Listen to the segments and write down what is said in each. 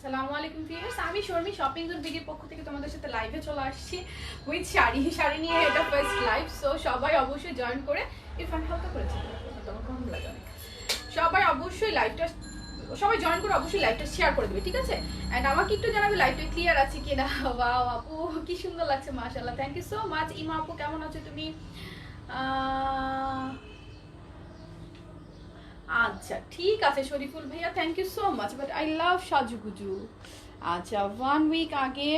আসসালামু আলাইকুম ভিউয়ার্স, আমি শর্মি শপিং গুড ভিডিওর পক্ষ থেকে তোমাদের সাথে লাইভে চলে আসছি উইথ শাড়ি নিয়ে। এটা ফার্স্ট লাইভ, সো সবাই অবশ্যই জয়েন করে ইরফান হালকা করেছে তোমার কম লাগে অনেক। সবাই অবশ্যই জয়েন করে অবশ্যই লাইভটা শেয়ার করে দেবে, ঠিক আছে? এন্ড আমাকে একটু জানাবে লাইভটা ক্লিয়ার আছে কিনা। ওয়াও আপু কি সুন্দর লাগছে, মাশাআল্লাহ, থ্যাংক ইউ সো মাচ। ইমা আপু কেমন আছো তুমি? আচ্ছা ঠিক আছে শরীফুল ভাইয়া, thank you so much, but I love সাজুগুজু। আচ্ছা 1 উইক আগে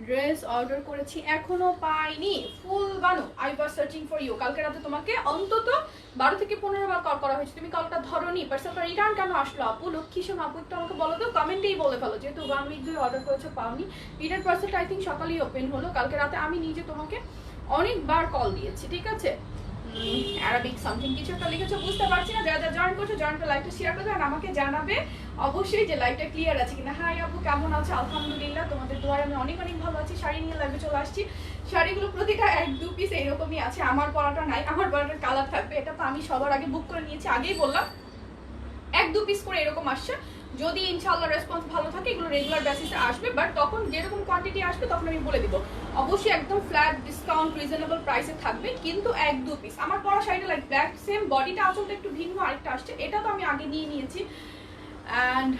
ড্রেস অর্ডার করেছি, এখনো পাইনি। Phool Banu, I was searching for you. কালকে রাতে তোমাকে অন্তত 12 থেকে 15 বার কল করা হয়েছে, তুমি কলটা ধরোনি। পার্সেলটা রিটার্ন কেন আসলো আপু? লক্ষ্মী সোম আপু একটু আমাকে বলো তো, কমেন্টেই বলে ফেলো। যেহেতু 1 উইক ধরে অর্ডার করেছো পাওনি, রিটার্ন পার্সেলটা আই থিঙ্ক সকালেই ওপেন হলো। কালকে রাতে আমি নিজে তোমাকে অনেকবার কল দিয়েছি, ঠিক আছে? অ্যারাবিক সামথিং কিছু একটা লিখেছো, বুঝতে পারছি না। যারা জয়েন করছো জয়েন করে লাইভটা শেয়ার করবে আর আমাকে জানাবে অবশ্যই যে লাইভটা ক্লিয়ার আছে কিনা। হাই আপু কেমন আছো? আলহামদুলিল্লাহ, তোমাদের দোয়ায় আমি অনেক ভালো আছি। শাড়ি নিয়ে লাইভে চলে আসছি। শাড়িগুলো প্রতিটা 1-2 পিস এইরকমই আছে। আমার পরাটা নাই, আমার পরাটার কালার থাকবে। এটা তো আমি সবার আগে বুক করে নিয়েছি, আগেই বললাম 1-2 পিস করে এরকম আসছে। যদি ইনশাআল্লাহ রেসপন্স ভালো থাকে এগুলো রেগুলার বেসিসে আসবে, বাট তখন যেরকম কোয়ান্টিটি আসবে তখন আমি বলে দিব। অবশ্যই একদম ফ্ল্যাট ডিসকাউন্ট রিজনেবল প্রাইসে থাকবে, কিন্তু 1-2 পিস। আমার পরা শাড়িটা লাইক ব্যাক সেম, বডিটা আঁচলটা একটু ভিন্ন আরেকটা আসছে, এটা তো আমি আগে নিয়ে নিয়েছি। অ্যান্ড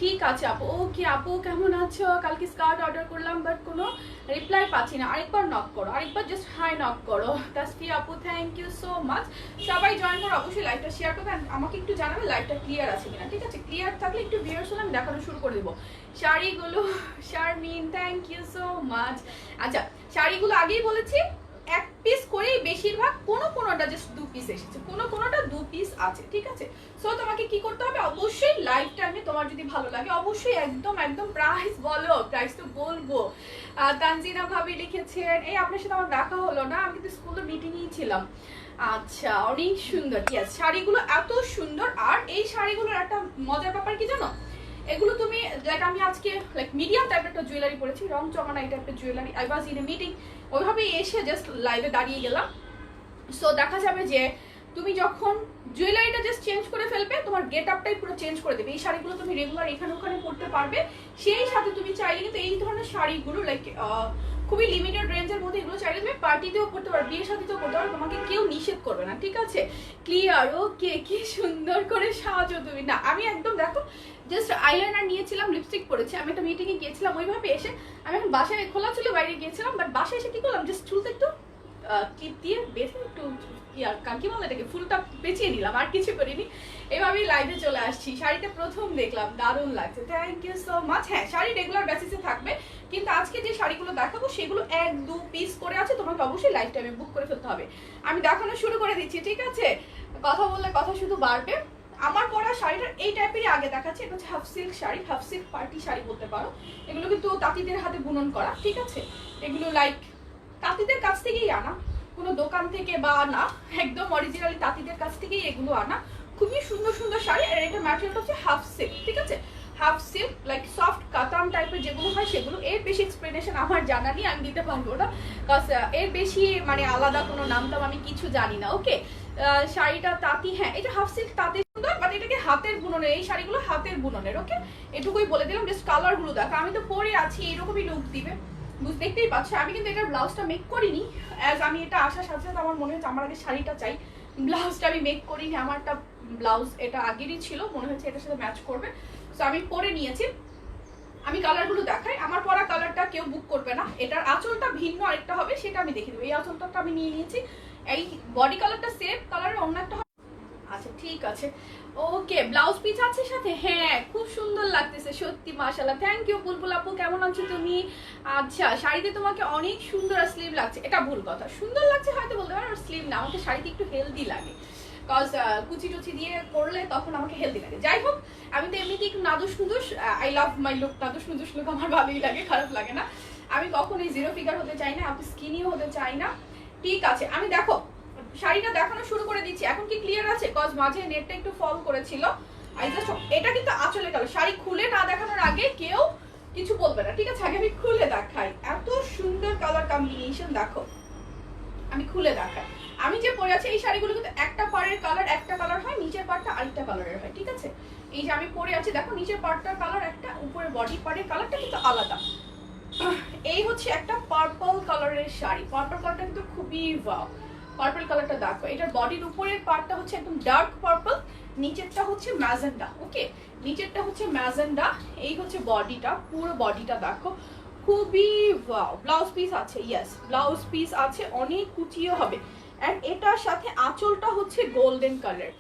ঠিক আছে আপু, ওকে আপু কেমন আছো? কালকে স্কার্ট অর্ডার করলাম বাট কোনো রিপ্লাই পাচ্ছি না। আরেকবার নক করো, আরেকবার জাস্ট হাই নক করো। তাসফি আপু থ্যাংক ইউ সো মাচ। সবাই জয়েন করো, অবশ্যই লাইভটা শেয়ার করবে। আমাকে একটু জানাবে লাইভটা ক্লিয়ার আছে কিনা, ঠিক আছে? ক্লিয়ার থাকলে একটু ভিউয়ার্স হলে আমি দেখানো শুরু করে দেবো। শাড়িগুলো Sharmin thank you so much. আচ্ছা শাড়িগুলো আগেই বলেছি 1 পিস করেই বেশিরভাগ, কোনোটা জাস্ট 2 পিস এসেছে, কোনোটা 2 পিস আছে, ঠিক আছে? সো তোমাকে কি করতে হবে, অবশ্যই লাইভ টাইমে তোমার যদি ভালো লাগে অবশ্যই একদম প্রাইস বলো। প্রাইস তো বলবো। তানজিনা ভাবি লিখেছেন, এই আপনার সাথে আমার দেখা হলো না, আমি কিন্তু স্কুলের মিটিংয়েই ছিলাম। আচ্ছা অনেক সুন্দর, ইয়েস শাড়িগুলো এত সুন্দর। আর এই শাড়িগুলোর একটা মজার ব্যাপার কি জানো, এগুলো তুমি লাইক আমি আজকে লাইক মিডিয়াম টাইপের একটা জুয়েলারি পরেছি, রং চমানা এই টাইপের jewellery. I was in a meeting, ওইভাবে এসে জাস্ট লাইভে দাঁড়িয়ে গেলাম। সো দেখা যাবে যে তুমি যখন জুয়েলারিটা জাস্ট চেঞ্জ করে ফেলবে, তোমার গেট আপটাই পুরো চেঞ্জ করে দেবে। এই শাড়িগুলো তুমি রেগুলার এখানে ওখানে পরতে পারবে। সেই সাথে তুমি চাইলে কিন্তু এই ধরনের শাড়িগুলো লাইক খুবই লিমিটেড রেঞ্জের মধ্যে এগুলো চাইলে তুমি পার্টিতেও পরতে পারো, বিয়ের সাথেও পরতে পারো, তোমাকে কেউ নিষেধ করবে না, ঠিক আছে? ক্লিয়ার, ওকে। কি সুন্দর করে সাজো তুমি না। আমি একদম দেখো জাস্ট আইলাইনার নিয়েছিলাম, লিপস্টিক পরেছি, আমি একটা মিটিংয়ে গিয়েছিলাম, ওইভাবে এসে আমি এখন বাসায় খোলা চুলে বাইরে গিয়েছিলাম, বাট বাসায় এসে কি করলাম, জাস্ট চুলতে একটু ক্লিপ দিয়ে বেঁধে একটু কি বলে এটাকে, ফুলটা পেঁচিয়ে নিলাম, আর কিছু করিনি। এভাবেই লাইভে চলে আসছি। শাড়িতে প্রথম দেখলাম, দারুণ লাগছে, থ্যাংক ইউ সো মাচ। হ্যাঁ শাড়ি রেগুলার বেসিসে থাকবে, কিন্তু আজকে যে শাড়িগুলো দেখাবো সেগুলো 1-2 পিস করে আছে, তোমাকে অবশ্যই লাইভ টাইমে বুক করে ফেলতে হবে। আমি দেখানো শুরু করে দিচ্ছি, ঠিক আছে? কথা বললে কথা শুধু বাড়বে। আমার পরা শাড়িটার এই টাইপেরই আগে দেখাচ্ছি। এটা হচ্ছে half silk sari, half silk party sari বলতে পারো। এগুলো কিন্তু তাঁতিদের হাতে বুনন করা, ঠিক আছে? এগুলো লাইক তাঁতিদের কাছ থেকেই আনা, কোনো দোকান থেকে বা আনা, একদম অরিজিনালি তাঁতিদের কাছ থেকেই এগুলো আনা। খুবই সুন্দর শাড়ি। আর এটা ম্যাটেরিয়ালটা হচ্ছে হাফ সিল্ক, ঠিক আছে? হাফ সিল্ক লাইক সফট কাতান টাইপের যেগুলো হয় সেগুলো। এর বেশি এক্সপ্লেনেশন আমার জানা নেই, আমি দিতে পারবো না, বিকজ এর বেশি মানে আলাদা কোনো নাম টাম আমি কিছু জানি না, ওকে? শাড়িটা তাঁতি, হ্যাঁ এটা হাফ সিল্ক তাঁতি সুন্দর, বাট এটাকে হাতের বুননের, এই শাড়িগুলো হাতের বুননের, ওকে? এটুকুই বলে দিলাম। জাস্ট কালারগুলো দেখো, আমি তো পরে আছি, এইরকমই লুক দিবে, দেখতেই পাচ্ছ। আমি কিন্তু এটার ব্লাউজটা মেক করিনি, অ্যাজ আমি এটা আসার সাথে সাথে আমার মনে হচ্ছে আমার আগে শাড়িটা চাই, ব্লাউজটা আমি মেক করিনি। আমারটা ব্লাউজ এটা আগেরই ছিল, মনে হচ্ছে এটার সাথে ম্যাচ করবে, সো আমি পরে নিয়েছি। আমি কালারগুলো দেখাই, আমার পরা কালারটা কেউ বুক করবে না। এটার আঁচলটা ভিন্ন আরেকটা হবে, সেটা আমি দেখিয়ে দেবো। এই আঁচলটা আমি নিয়ে নিয়েছি, এই বডি কালারটা সেম কালারের অন্য একটা। আচ্ছা ঠিক আছে, ওকে। ব্লাউজ পিস আছে সাথে, হ্যাঁ খুব সুন্দর লাগতেছে সত্যি, মাশাআল্লাহ, থ্যাংক ইউ। বুলবুল আপু কেমন আছো তুমি? আচ্ছা শাড়িতে তোমাকে অনেক সুন্দর স্লিভ লাগছে, এটা ভুল কথা, সুন্দর লাগছে হয়তো বলতে পারো, স্লিভ না, আমাকে শাড়িতে একটু হেলদি লাগে, কজ কুচি টুচি দিয়ে করলে তখন আমাকে হেলদি লাগে। যাই হোক, আমি তো এমনিতে একটু নাদুস নুদুস, আই লাভ মাই লুক, নাদুস নুদুস লুক আমার ভালোই লাগে, খারাপ লাগে না। আমি কখনোই জিরো ফিগার হতে চাই না, আপনি স্কিনিও হতে চাই না, ঠিক আছে? আমি দেখো শাড়িটা দেখানো শুরু করে দিচ্ছি। এখন কি ক্লিয়ার আছে? কজ মাঝে নেটটা একটু ফল করেছিল। আই জাস্ট, এটা কিন্তু আঁচলে গেল। শাড়ি খুলে না দেখানোর আগে কেউ কিছু বলবে না, ঠিক আছে? আগে আমি খুলে দেখাই। এত সুন্দর কালার কম্বিনেশন দেখো, আমি খুলে দেখাই। আমি যে পরে আছি এই শাড়িগুলো কিন্তু একটা পাড়ের কালার একটা কালার হয়, নিচের পাড়টা আরেকটা কালারের হয়, ঠিক আছে? এই যে আমি পরে আছি, দেখো নিচের পার্টটার কালার একটা, উপরে বডি পার্টের কালারটা কিন্তু আলাদা। এই হচ্ছে একটা পার্পল কালারের শাড়ি, পার্পল কালারটা কিন্তু খুবই ওয়াও। পার্পল কালারটা দেখো, এটার বডির উপরের পার্টটা হচ্ছে একদম ডার্ক পার্পল, নিচেরটা হচ্ছে ম্যাজেন্ডা। ওকে, নিচেরটা হচ্ছে ম্যাজেন্ডা। এই হচ্ছে বডিটা, পুরো বডিটা দেখো খুবই ওয়াও। ব্লাউজ পিস আছে, ইয়েস ব্লাউজ পিস আছে, অনেক কুচিও হবে। এন্ড এটার সাথে আঁচলটা হচ্ছে গোল্ডেন কালার।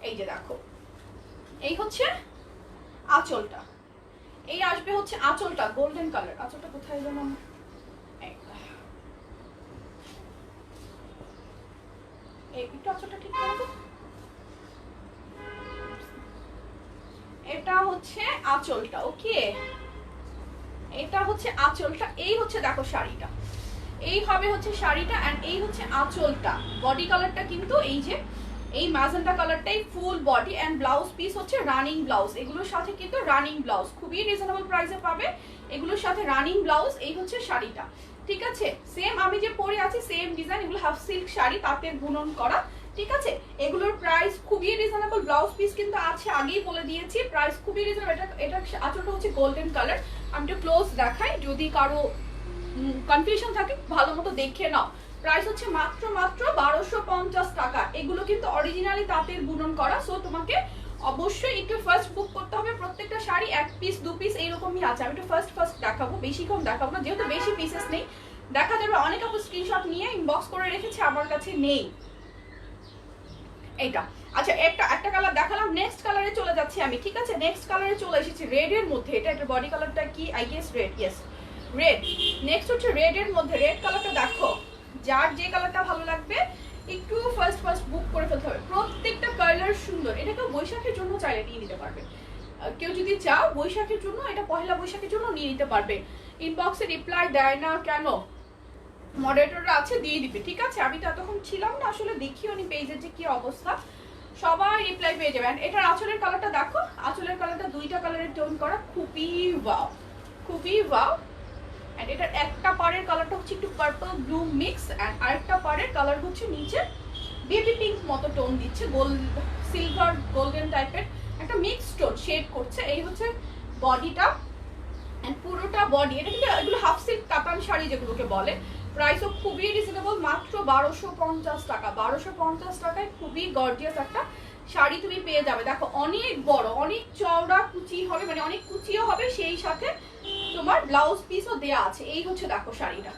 এই যে দেখো, এই হচ্ছে আঁচলটা, এই আসবে হচ্ছে আঁচলটা গোল্ডেন কালার। আঁচলটা কোথায় যেন একটু আঁচলটা ঠিক করে তো। এটা হচ্ছে আঁচলটা। ওকে, এটা হচ্ছে আঁচলটা। এই হচ্ছে দেখো শাড়িটা, এই হবে হচ্ছে শাড়িটা এন্ড এই হচ্ছে আঁচলটা। বডি কালারটা কিন্তু এই যে এই ম্যাজেন্টা কালারটাই full body and blouse piece হচ্ছে রানিং ব্লাউজ। এগুলোর সাথে কিন্তু রানিং ব্লাউজ খুবই রিজনেবল প্রাইসে পাবে, এগুলোর সাথে রানিং ব্লাউজ। এই হচ্ছে শাড়িটা, ঠিক আছে। সেম আমি যে পরে আছি সেম ডিজাইন, এগুলো হাফ সিল্ক শাড়ি, তাঁতের বুনন করা, ঠিক আছে। এগুলোর প্রাইস খুবই রিজনেবল, ব্লাউজ পিস কিন্তু আছে, আগেই বলে দিয়েছি প্রাইস খুবই রিজনেবল। এটা আঁচলটা হচ্ছে গোল্ডেন কালার। আমি একটু ক্লোজ দেখাই, যদি কারো কনফিউশন থাকে ভালো মতো দেখে নাও। প্রাইস হচ্ছে মাত্র 1250 টাকা। এগুলো কিন্তু অরিজিনালি তাঁতের বুনন করা, সো তোমাকে অবশ্যই একটু ফার্স্ট বুক করতে হবে। প্রত্যেকটা শাড়ি 1 পিস 2 পিস এইরকমই আছে। আমি একটু ফার্স্ট দেখাবো, বেশিক্ষণ দেখাবো না, যেহেতু বেশি পিসেস নেই। দেখা যাবে অনেক আপু স্ক্রিনশট নিয়ে ইনবক্স করে রেখেছে, আমার কাছে নেই এইটা। আচ্ছা, একটা কালার দেখালাম, নেক্সট কালারে চলে যাচ্ছি আমি, ঠিক আছে। নেক্সট কালারে চলে এসেছি রেড এর মধ্যে। এটা বডি কালারটা কি, I guess red, yes red. Next হচ্ছে রেড এর মধ্যে। রেড কালারটা দেখো, যার যে কালারটা ভালো লাগবে একটু ফার্স্ট বুক করে ফেলতে হবে। প্রত্যেকটা কালার সুন্দর। এটা কেউ বৈশাখের জন্য চাইলে নিয়ে নিতে পারবে, কেউ যদি চাও বৈশাখের জন্য, এটা পহেলা বৈশাখের জন্য নিয়ে নিতে পারবে। ইনবক্সে রিপ্লাই দেয় না কেন, মডারেটররা আছে, দিয়ে দিবে, ঠিক আছে। আমি তো এতক্ষণ ছিলাম না, আসলে দেখিও নি পেজের যে কি অবস্থা, সবাই রিপ্লাই পেয়ে যাবেন। এটার আঁচলের কালারটা দেখো, আঁচলের কালারটা দুইটা কালারের টোন করা, খুবই ওয়াও, খুবই ওয়াও। এন্ড এটার একটা পাড়ের কালারটা হচ্ছে একটু পার্পল ব্লু মিক্স, এন্ড আরেকটা পাড়ের কালার হচ্ছে নিচে বেবি পিঙ্ক মতো টোন দিচ্ছে, গোল্ড সিলভার গোল্ডেন টাইপের একটা মিক্স টোন শেড করছে। এই হচ্ছে বডিটা এন্ড পুরোটা বডি। এটা কিন্তু এগুলো হাফ সিল্ক কাতান শাড়ি যেগুলোকে বলে। প্রাইসও খুবই রিজনেবল, মাত্র 1250 টাকা। 1250 টাকায় খুবই গর্জিয়াস একটা শাড়ি তুমি পেয়ে যাবে। দেখো অনেক বড়, অনেক চওড়া কুচি হবে, মানে অনেক কুচিও হবে, সেই সাথে তোমার ব্লাউজ পিসও দেয়া আছে। এই হচ্ছে দেখো শাড়িটা,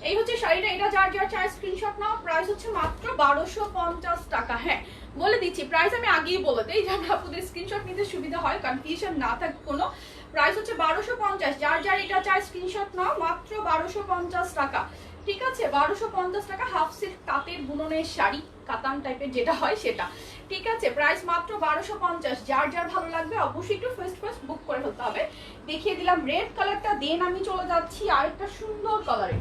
এই হচ্ছে শাড়িটা। এটা যার যার চাই স্ক্রিনশট নাও। প্রাইস হচ্ছে মাত্র 1250 টাকা। হ্যাঁ বলে দিচ্ছি প্রাইস, আমি আগেই বলে দিই যেন আপনাদের স্ক্রিনশট নিতে সুবিধা হয়, কনফিউশন না থাকে কোনো। প্রাইস হচ্ছে 1250। যার যার এটা চাই স্ক্রিনশট নাও, মাত্র 1250 টাকা, ঠিক আছে। 1250 টাকা, হাফ সিল্ক তাঁতের বুননের শাড়ি, কাতান টাইপের যেটা হয় সেটা, ঠিক আছে। প্রাইস মাত্র 1250। যার যার ভালো লাগবে অবশ্যই একটু ফার্স্ট বুক করে ফেলতে হবে। দেখিয়ে দিলাম রেড কালারটা, দেন আমি চলে যাচ্ছি আরেকটা সুন্দর কালারে।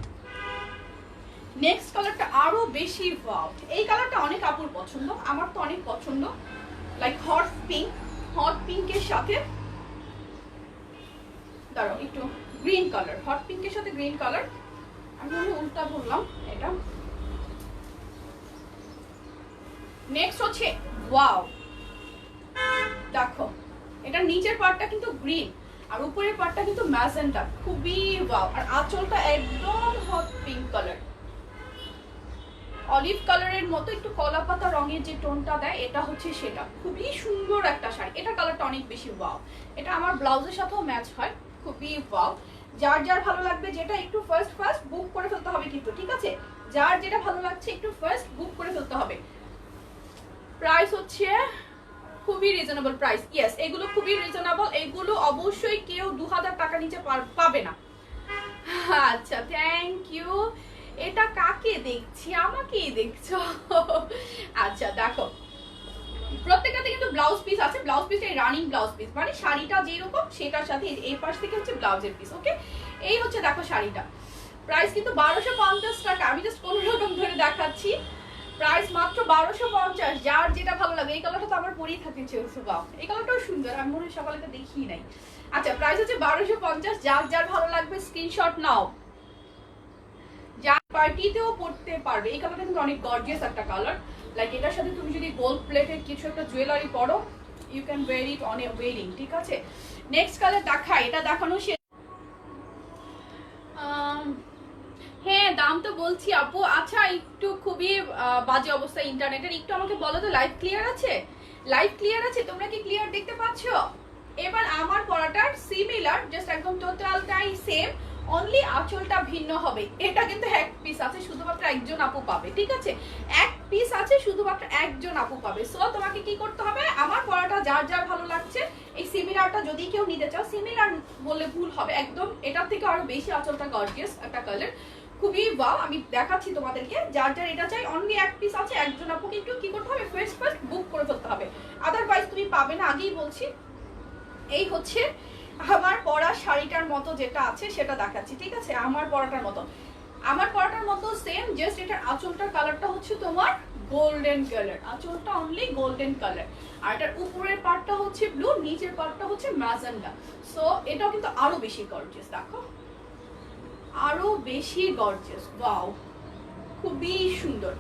নেক্সট কালারটা আরো বেশি ওয়াও। এই কালারটা অনেক আপুর পছন্দ, আমার তো অনেক পছন্দ। লাইক হট পিঙ্ক, হট পিঙ্কের সাথে দাঁড়াও একটু গ্রিন কালার, হট পিঙ্কের সাথে গ্রিন কালার। আমি উল্টা বললাম এটা। নেক্সট হচ্ছে ওয়াও, দেখো এটা নিচের পার্টটা কিন্তু গ্রিন আর উপরের পার্টটা কিন্তু ম্যাজেন্টা, খুবই ওয়াও। আর আঁচলটা একদম হট পিঙ্ক কালার, অলিভ কালারের মতো একটু কলা পাতা রঙের যে টোনটা দেয়, এটা হচ্ছে সেটা। খুবই সুন্দর একটা শাড়ি, এটা কালারটা অনেক বেশি ওয়াও। এটা আমার ব্লাউজের সাথেও ম্যাচ হয়, খুবই ওয়াও। যার যার ভালো লাগবে যেটা একটু ফার্স্ট বুক করে ফেলতে হবে কিন্তু, ঠিক আছে। যার যেটা ভালো লাগছে একটু ফার্স্ট বুক করে ফেলতে হবে। প্রাইস হচ্ছে খুবই রিজনেবল প্রাইস, ইয়েস এগুলো খুবই রিজনেবল। এগুলো অবশ্যই কেউ 2000 টাকা নিচে পাবে না। আচ্ছা থ্যাংক ইউ। এটা কাকে দেখছি, আমাকেই দেখছো? আচ্ছা দেখো প্রত্যেকটাতে কিন্তু ব্লাউজ পিস আছে। ব্লাউজ পিসটা রানিং ব্লাউজ পিস, মানে শাড়িটা যেরকম সেটার সাথে এই পাশ থেকে হচ্ছে ব্লাউজের পিস। ওকে, এই হচ্ছে দেখো শাড়িটা। প্রাইস কিন্তু 1250 টাকা। আমি জাস্ট কোনো রকম ধরে দেখাচ্ছি। প্রাইস মাত্র 1250। যার যেটা ভালো লাগে। এই কালারটা তো আমার পরেই থাকতে চলছে, বাহ এই কালারটাও সুন্দর, আমি মনে হয় সকালে তো দেখি নাই। আচ্ছা প্রাইস হচ্ছে 1250। যার যার ভালো লাগবে স্ক্রিনশট নাও, যার পার্টিতেও পড়তে পারবে। এই কালারটা কিন্তু অনেক গর্জিয়াস একটা কালার। লাইক এটার সাথে তুমি যদি গোল্ড প্লেটের কিছু একটা জুয়েলারি পরো, you can wear it on a wedding, ঠিক আছে। নেক্সট কালার দেখাই, এটা দেখানো শেষ। হ্যাঁ দাম তো বলছি আপু। আচ্ছা একটু খুবই বাজে অবস্থা ইন্টারনেটের, একটু আমাকে বলো তো লাইভ ক্লিয়ার আছে? লাইভ ক্লিয়ার আছে? তোমরা কি ক্লিয়ার দেখতে পাচ্ছ? এবার আমার পড়াটার সিমিলার, জাস্ট একদম টোটালটাই সেম, অনলি আঁচলটা ভিন্ন হবে। এটা কিন্তু এক পিস আছে, শুধুমাত্র একজন আপু পাবে, ঠিক আছে। এক পিস আছে, শুধুমাত্র একজন আপু পাবে। সো তোমাকে কি করতে হবে, আমার পড়াটা যার যার ভালো লাগছে, এই সিমিলারটা যদি কেউ নিতে চাও, সিমিলার বললে ভুল হবে, একদম এটার থেকে আরো বেশি আঁচলটা গর্জিয়াস একটা কালার, খুবই ওয়াও। আমি দেখাচ্ছি তোমাদেরকে, যার যার এটা চাই, অনলি এক পিস আছে, একজন আপুকে একটু কি করতে হবে, ফার্স্ট বুক করে ফেলতে হবে, আদারওয়াইজ তুমি পাবে না, আগেই বলছি। এই হচ্ছে আমার পরা শাড়িটার মতো যেটা আছে সেটা দেখাচ্ছি, ঠিক আছে। আমার পরাটার মতো, আমার পরাটার মতো সেম, জাস্ট এটার আঁচলটার কালারটা হচ্ছে তোমার গোল্ডেন কালার, আঁচলটা অনলি গোল্ডেন কালার, আর এটার উপরের পার্টটা হচ্ছে ব্লু, নিচের পার্টটা হচ্ছে ম্যাজেন্ডা। সো এটাও কিন্তু আরো বেশি গর্জিয়াস, দেখো আরো বেশি গর্জিয়াস, ওয়াও খুবই সুন্দর।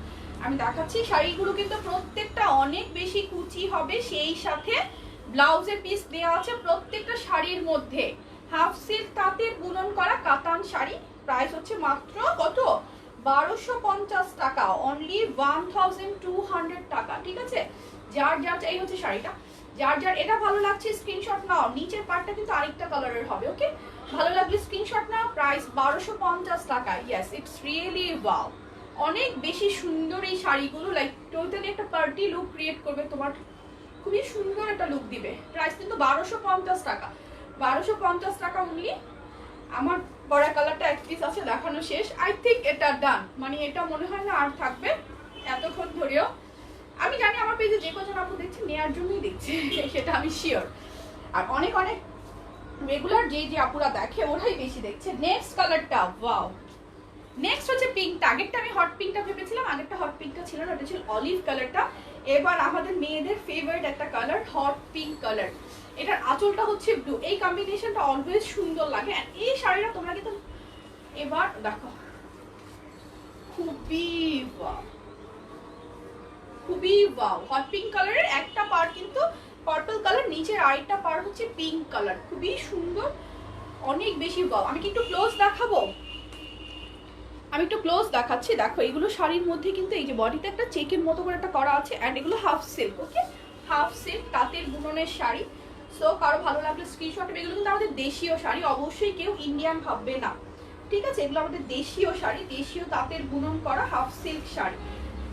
আমি দেখাচ্ছি, শাড়িগুলো কিন্তু প্রত্যেকটা অনেক বেশি কুচি হবে, সেই সাথে ব্লাউজের পিস দেওয়া আছে প্রত্যেকটা শাড়ির মধ্যে। হাফ সিল্ক তাঁতের বুনন করা কাতান শাড়ি, প্রাইস হচ্ছে মাত্র কত, 1250 টাকা, অনলি 1200 টাকা, ঠিক আছে। যার যার এই হচ্ছে শাড়িটা, যার যার এটা ভালো লাগছে স্ক্রিনশট নাও, নিচের পার্টটা কিন্তু আরেকটা কালারের হবে, ওকে। ভালো লাগলে স্ক্রিনশট নাও, প্রাইস 1250 টাকা। ইয়েস, ইটস রিয়েলি ওয়াও, অনেক বেশি সুন্দর এই শাড়িগুলো, লাইক টোটালি একটা পার্টি লুক ক্রিয়েট করবে তোমার, খুবই সুন্দর একটা লুক দিবে। প্রাইস কিন্তু 1250 টাকা, 1250 টাকা অনলি। আমার পরা কালারটা এক পিস আছে, দেখানো শেষ। আই থিঙ্ক এটা ডান, মানে এটা মনে হয় না আর থাকবে এতক্ষণ ধরেও। আমি জানি আমার পেজে যে কজন আপু দেখছি নেওয়ার জন্যই দেখছি, সেটা আমি শিওর। আর অনেক অনেক রেগুলার যে যে আপুরা দেখে ওরাই বেশি দেখছে। নেক্সট কালারটা, ওয়াও, নেক্সট হচ্ছে পিঙ্কটা। আগেরটা আমি হট পিঙ্কটা ভেবেছিলাম, আগেরটা হট পিঙ্কটা ছিল না, ওটা ছিল অলিভ কালারটা। এবার আমাদের মেয়েদের ফেভারিট একটা কালার, হট পিঙ্ক কালার। এটার আঁচলটা হচ্ছে ব্লু, এই কম্বিনেশনটা অলওয়েজ সুন্দর লাগে। আর এই শাড়িটা তোমরা কিন্তু এবার দেখো, খুবই ওয়াও, খুবই ওয়াও। হট পিঙ্ক কালারের একটা পার্ট কিন্তু পার্পল কালার, নিচের আরেকটা পার্ট হচ্ছে পিঙ্ক কালার, খুবই সুন্দর, অনেক বেশি ওয়াও। আমি কি একটু ক্লোজ দেখাবো? আমি একটু ক্লোজ দেখাচ্ছি, দেখো এগুলো শাড়ির মধ্যে কিন্তু এই যে বডিতে একটা চেকের মতো করে একটা করা আছে, অ্যান্ড এগুলো হাফ সিল্ক, ওকে, হাফ সিল্ক তাঁতের বুননের শাড়ি। সো কারো ভালো লাগলে স্ক্রিনশট, এগুলো কিন্তু আমাদের দেশীয় শাড়ি, অবশ্যই কেউ ইন্ডিয়ান ভাববে না, ঠিক আছে। এগুলো আমাদের দেশীয় শাড়ি, দেশীয় তাঁতের বুনন করা হাফ সিল্ক শাড়ি।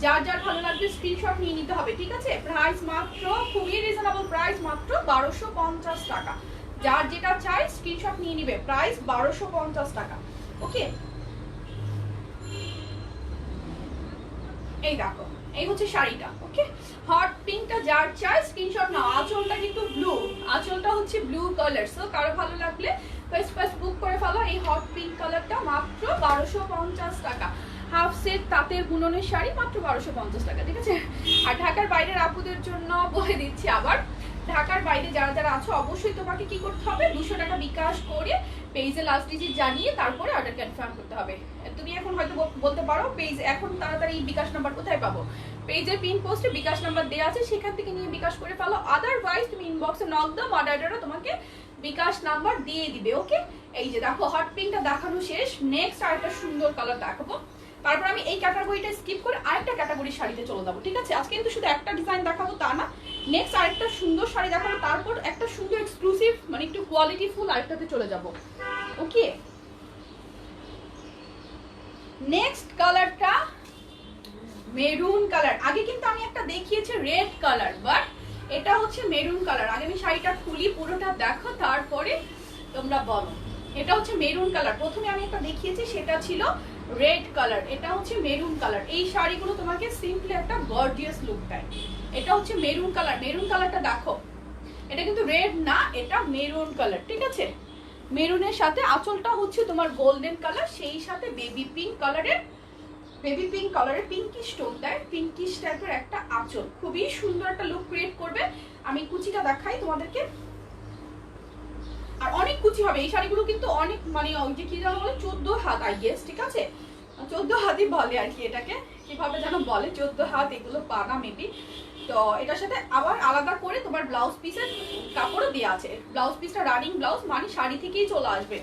যার যার ভালো লাগবে স্ক্রিনশট নিয়ে নিতে হবে, ঠিক আছে। প্রাইস মাত্র, খুবই রিজনেবল প্রাইস, মাত্র 1250 টাকা। যার যেটা চাই স্ক্রিনশট নিয়ে নিবে, প্রাইস 1250 টাকা, ওকে। এই দেখো, এই হচ্ছে শাড়িটা, ওকে। হট পিঙ্কটা যার চাই স্ক্রিনশট নাও। আঁচলটা কিন্তু ব্লু, আঁচলটা হচ্ছে ব্লু কালার। সো কারো ভালো লাগলে ফার্স্ট বুক করে ফেলো এই হট পিঙ্ক কালারটা, মাত্র 1250 টাকা। হাফ সেট তাঁতের বুননের শাড়ি, মাত্র 1250 টাকা, ঠিক আছে। আর ঢাকার বাইরের আপুদের জন্য বলে দিচ্ছি আবার, ঢাকার বাইরে যারা যারা আছো অবশ্যই তোমাকে কি করতে হবে, 200 টাকা বিকাশ করে পেজে লাস্ট ডিজিট জানিয়ে তারপরে অর্ডার কনফার্ম করতে হবে। তুমি এখন হয়তো বলতে পারো পেজ এখন তাড়াতাড়ি বিকাশ নাম্বার কোথায় পাবো? পেজের পিন পোস্টে বিকাশ নাম্বার দেওয়া আছে, সেখান থেকে নিয়ে বিকাশ করে ফেলো। আদারওয়াইজ তুমি ইনবক্সে নক দাও, মডারেটররা তোমাকে বিকাশ নাম্বার দিয়ে দিবে, ওকে। এই যে দেখো হট পিঙ্কটা দেখানো শেষ, নেক্সট আরেকটা সুন্দর কালার দেখাবো, তারপর আমি এই ক্যাটাগরিটা স্কিপ করে আরেকটা ক্যাটাগরির শাড়িতে চলে যাবো, ঠিক আছে। আজকে কিন্তু শুধু একটা ডিজাইন দেখাবো তা না, নেক্সট আরেকটা সুন্দর শাড়ি দেখাবো, তারপর একটা সুন্দর এক্সক্লুসিভ মানে একটু কোয়ালিটি ফুল আরেকটাতে চলে যাব, ওকে। নেক্সট কালারটা মেরুন কালার। আগে কিন্তু আমি একটা দেখিয়েছি রেড কালার, বাট এটা হচ্ছে মেরুন কালার। আগে আমি শাড়িটা খুলি, পুরোটা দেখো, তারপরে তোমরা বলো। এটা হচ্ছে মেরুন কালার, প্রথমে আমি একটা দেখিয়েছি সেটা ছিল রেড কালার, এটা হচ্ছে মেরুন কালার। এই শাড়িগুলো তোমাকে সিম্পলি একটা গর্জিয়াস লুক দেয়। এটা হচ্ছে মেরুন কালার, মেরুন কালারটা দেখো, এটা কিন্তু রেড না, এটা মেরুন কালার, ঠিক আছে। মেরুনের সাথে আঁচলটা হচ্ছে তোমার গোল্ডেন কালার, সেই সাথে বেবি পিঙ্ক কালারের পিঙ্কিশ টোন দেয়, পিঙ্কিশ টাইপের একটা আঁচল, খুবই সুন্দর একটা লুক ক্রিয়েট করবে। আমি কুচিটা দেখাই তোমাদেরকে, আর অনেক কুচি হবে এই শাড়িগুলো কিন্তু, অনেক মানে ওই যে কি যেন বলে 14 হাত, আই গেস, ঠিক আছে, 14 হাতই বলে আর কি, এটাকে কিভাবে যেন বলে, 14 হাত এগুলো পানা মেবি। তো এটার সাথে আবার আলাদা করে তোমার ব্লাউজ পিসের কাপড়ও দেওয়া আছে। ব্লাউজ পিসটা রানিং ব্লাউজ, মানে শাড়ি থেকেই চলে আসবে।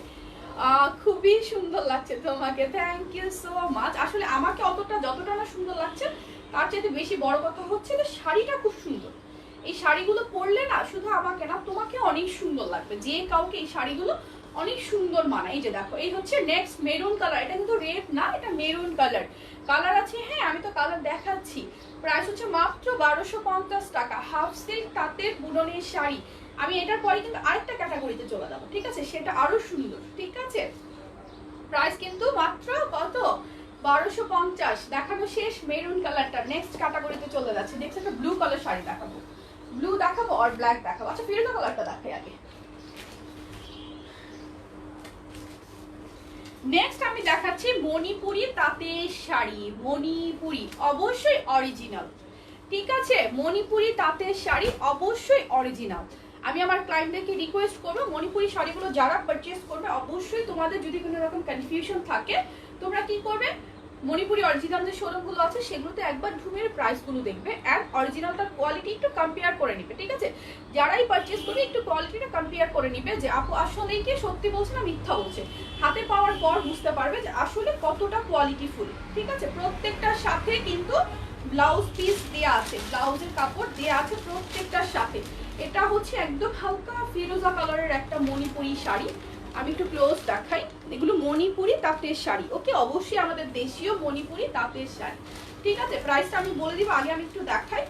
খুবই সুন্দর লাগছে তোমাকে, থ্যাংক ইউ সো মাচ। আসলে আমাকে যতটা না সুন্দর লাগছে তার চাইতে বেশি বড় কথা হচ্ছে যে শাড়িটা খুব সুন্দর। এই শাড়িগুলো পরলে না শুধু আমাকে না, তোমাকে অনেক সুন্দর লাগবে। যে কাউকে এই শাড়িগুলো অনেক সুন্দর মানায়। এই যে দেখো, এই হচ্ছে নেক্সট মেরুন কালার। এটা কিন্তু রেড না, এটা মেরুন কালার আছে। হ্যাঁ, আমি তো কালার দেখাচ্ছি। প্রাইস হচ্ছে মাত্র 1250 টাকা। হাফ সিল্ক তাঁতের বুননের শাড়ি। আমি এটার পরে কিন্তু আরেকটা ক্যাটাগরিতে চলে যাবো, ঠিক আছে, সেটা আরো সুন্দর। ঠিক আছে, প্রাইস কিন্তু মাত্র কত, 1250। দেখানো শেষ মেরুন কালারটা। নেক্সট ক্যাটাগরিতে চলে যাচ্ছে। নেক্সট একটা ব্লু কালার শাড়ি দেখাবো। ব্লু দেখাবো আর ব্ল্যাক দেখাবো। আচ্ছা, ফিরোজা কালারটা দেখাই আগে। নেক্সট আমি দেখাচ্ছি মণিপুরি তাঁতের শাড়ি। মণিপুরি অবশ্যই অরিজিনাল, ঠিক আছে, মণিপুরি তাঁতের শাড়ি অবশ্যই অরিজিনাল। আমি আমার ক্লায়েন্টদেরকে রিকোয়েস্ট করবো, মণিপুরি শাড়িগুলো যারা পারচেস করবে অবশ্যই তোমাদের যদি কোনো রকম কনফিউশন থাকে, তোমরা কি করবে, মণিপুরি অরিজিনাল যে শোরুমগুলো আছে সেগুলোতে একবার ঢুমের প্রাইসগুলো দেখবে, অ্যান্ড অরিজিনালটার কোয়ালিটি একটু কম্পেয়ার করে নিবে। ঠিক আছে, যারাই পারচেস করবে একটু কোয়ালিটিটা কম্পেয়ার করে নিবে যে আপু আসলেই কি সত্যি বলছে না মিথ্যা বলছে। হাতে পাওয়ার পর বুঝতে পারবে যে আসলে কতটা কোয়ালিটিফুল। ঠিক আছে, প্রত্যেকটার সাথে কিন্তু ব্লাউজ পিস দেয়া আছে, ব্লাউজের কাপড় দেয়া আছে প্রত্যেকটার সাথে। এটা হচ্ছে একদম হালকা ফিরোজা কালারের একটা মণিপুরি শাড়ি। আমি একটু ক্লোজ দেখাই। এগুলো মণিপুরি তাঁতের শাড়ি। ওকে, অবশ্যই আমাদের দেশীয় মণিপুরি তাঁতের শাড়ি। ঠিক আছে, প্রাইসটা আমি বলে দিব, আগে আমি একটু দেখাই।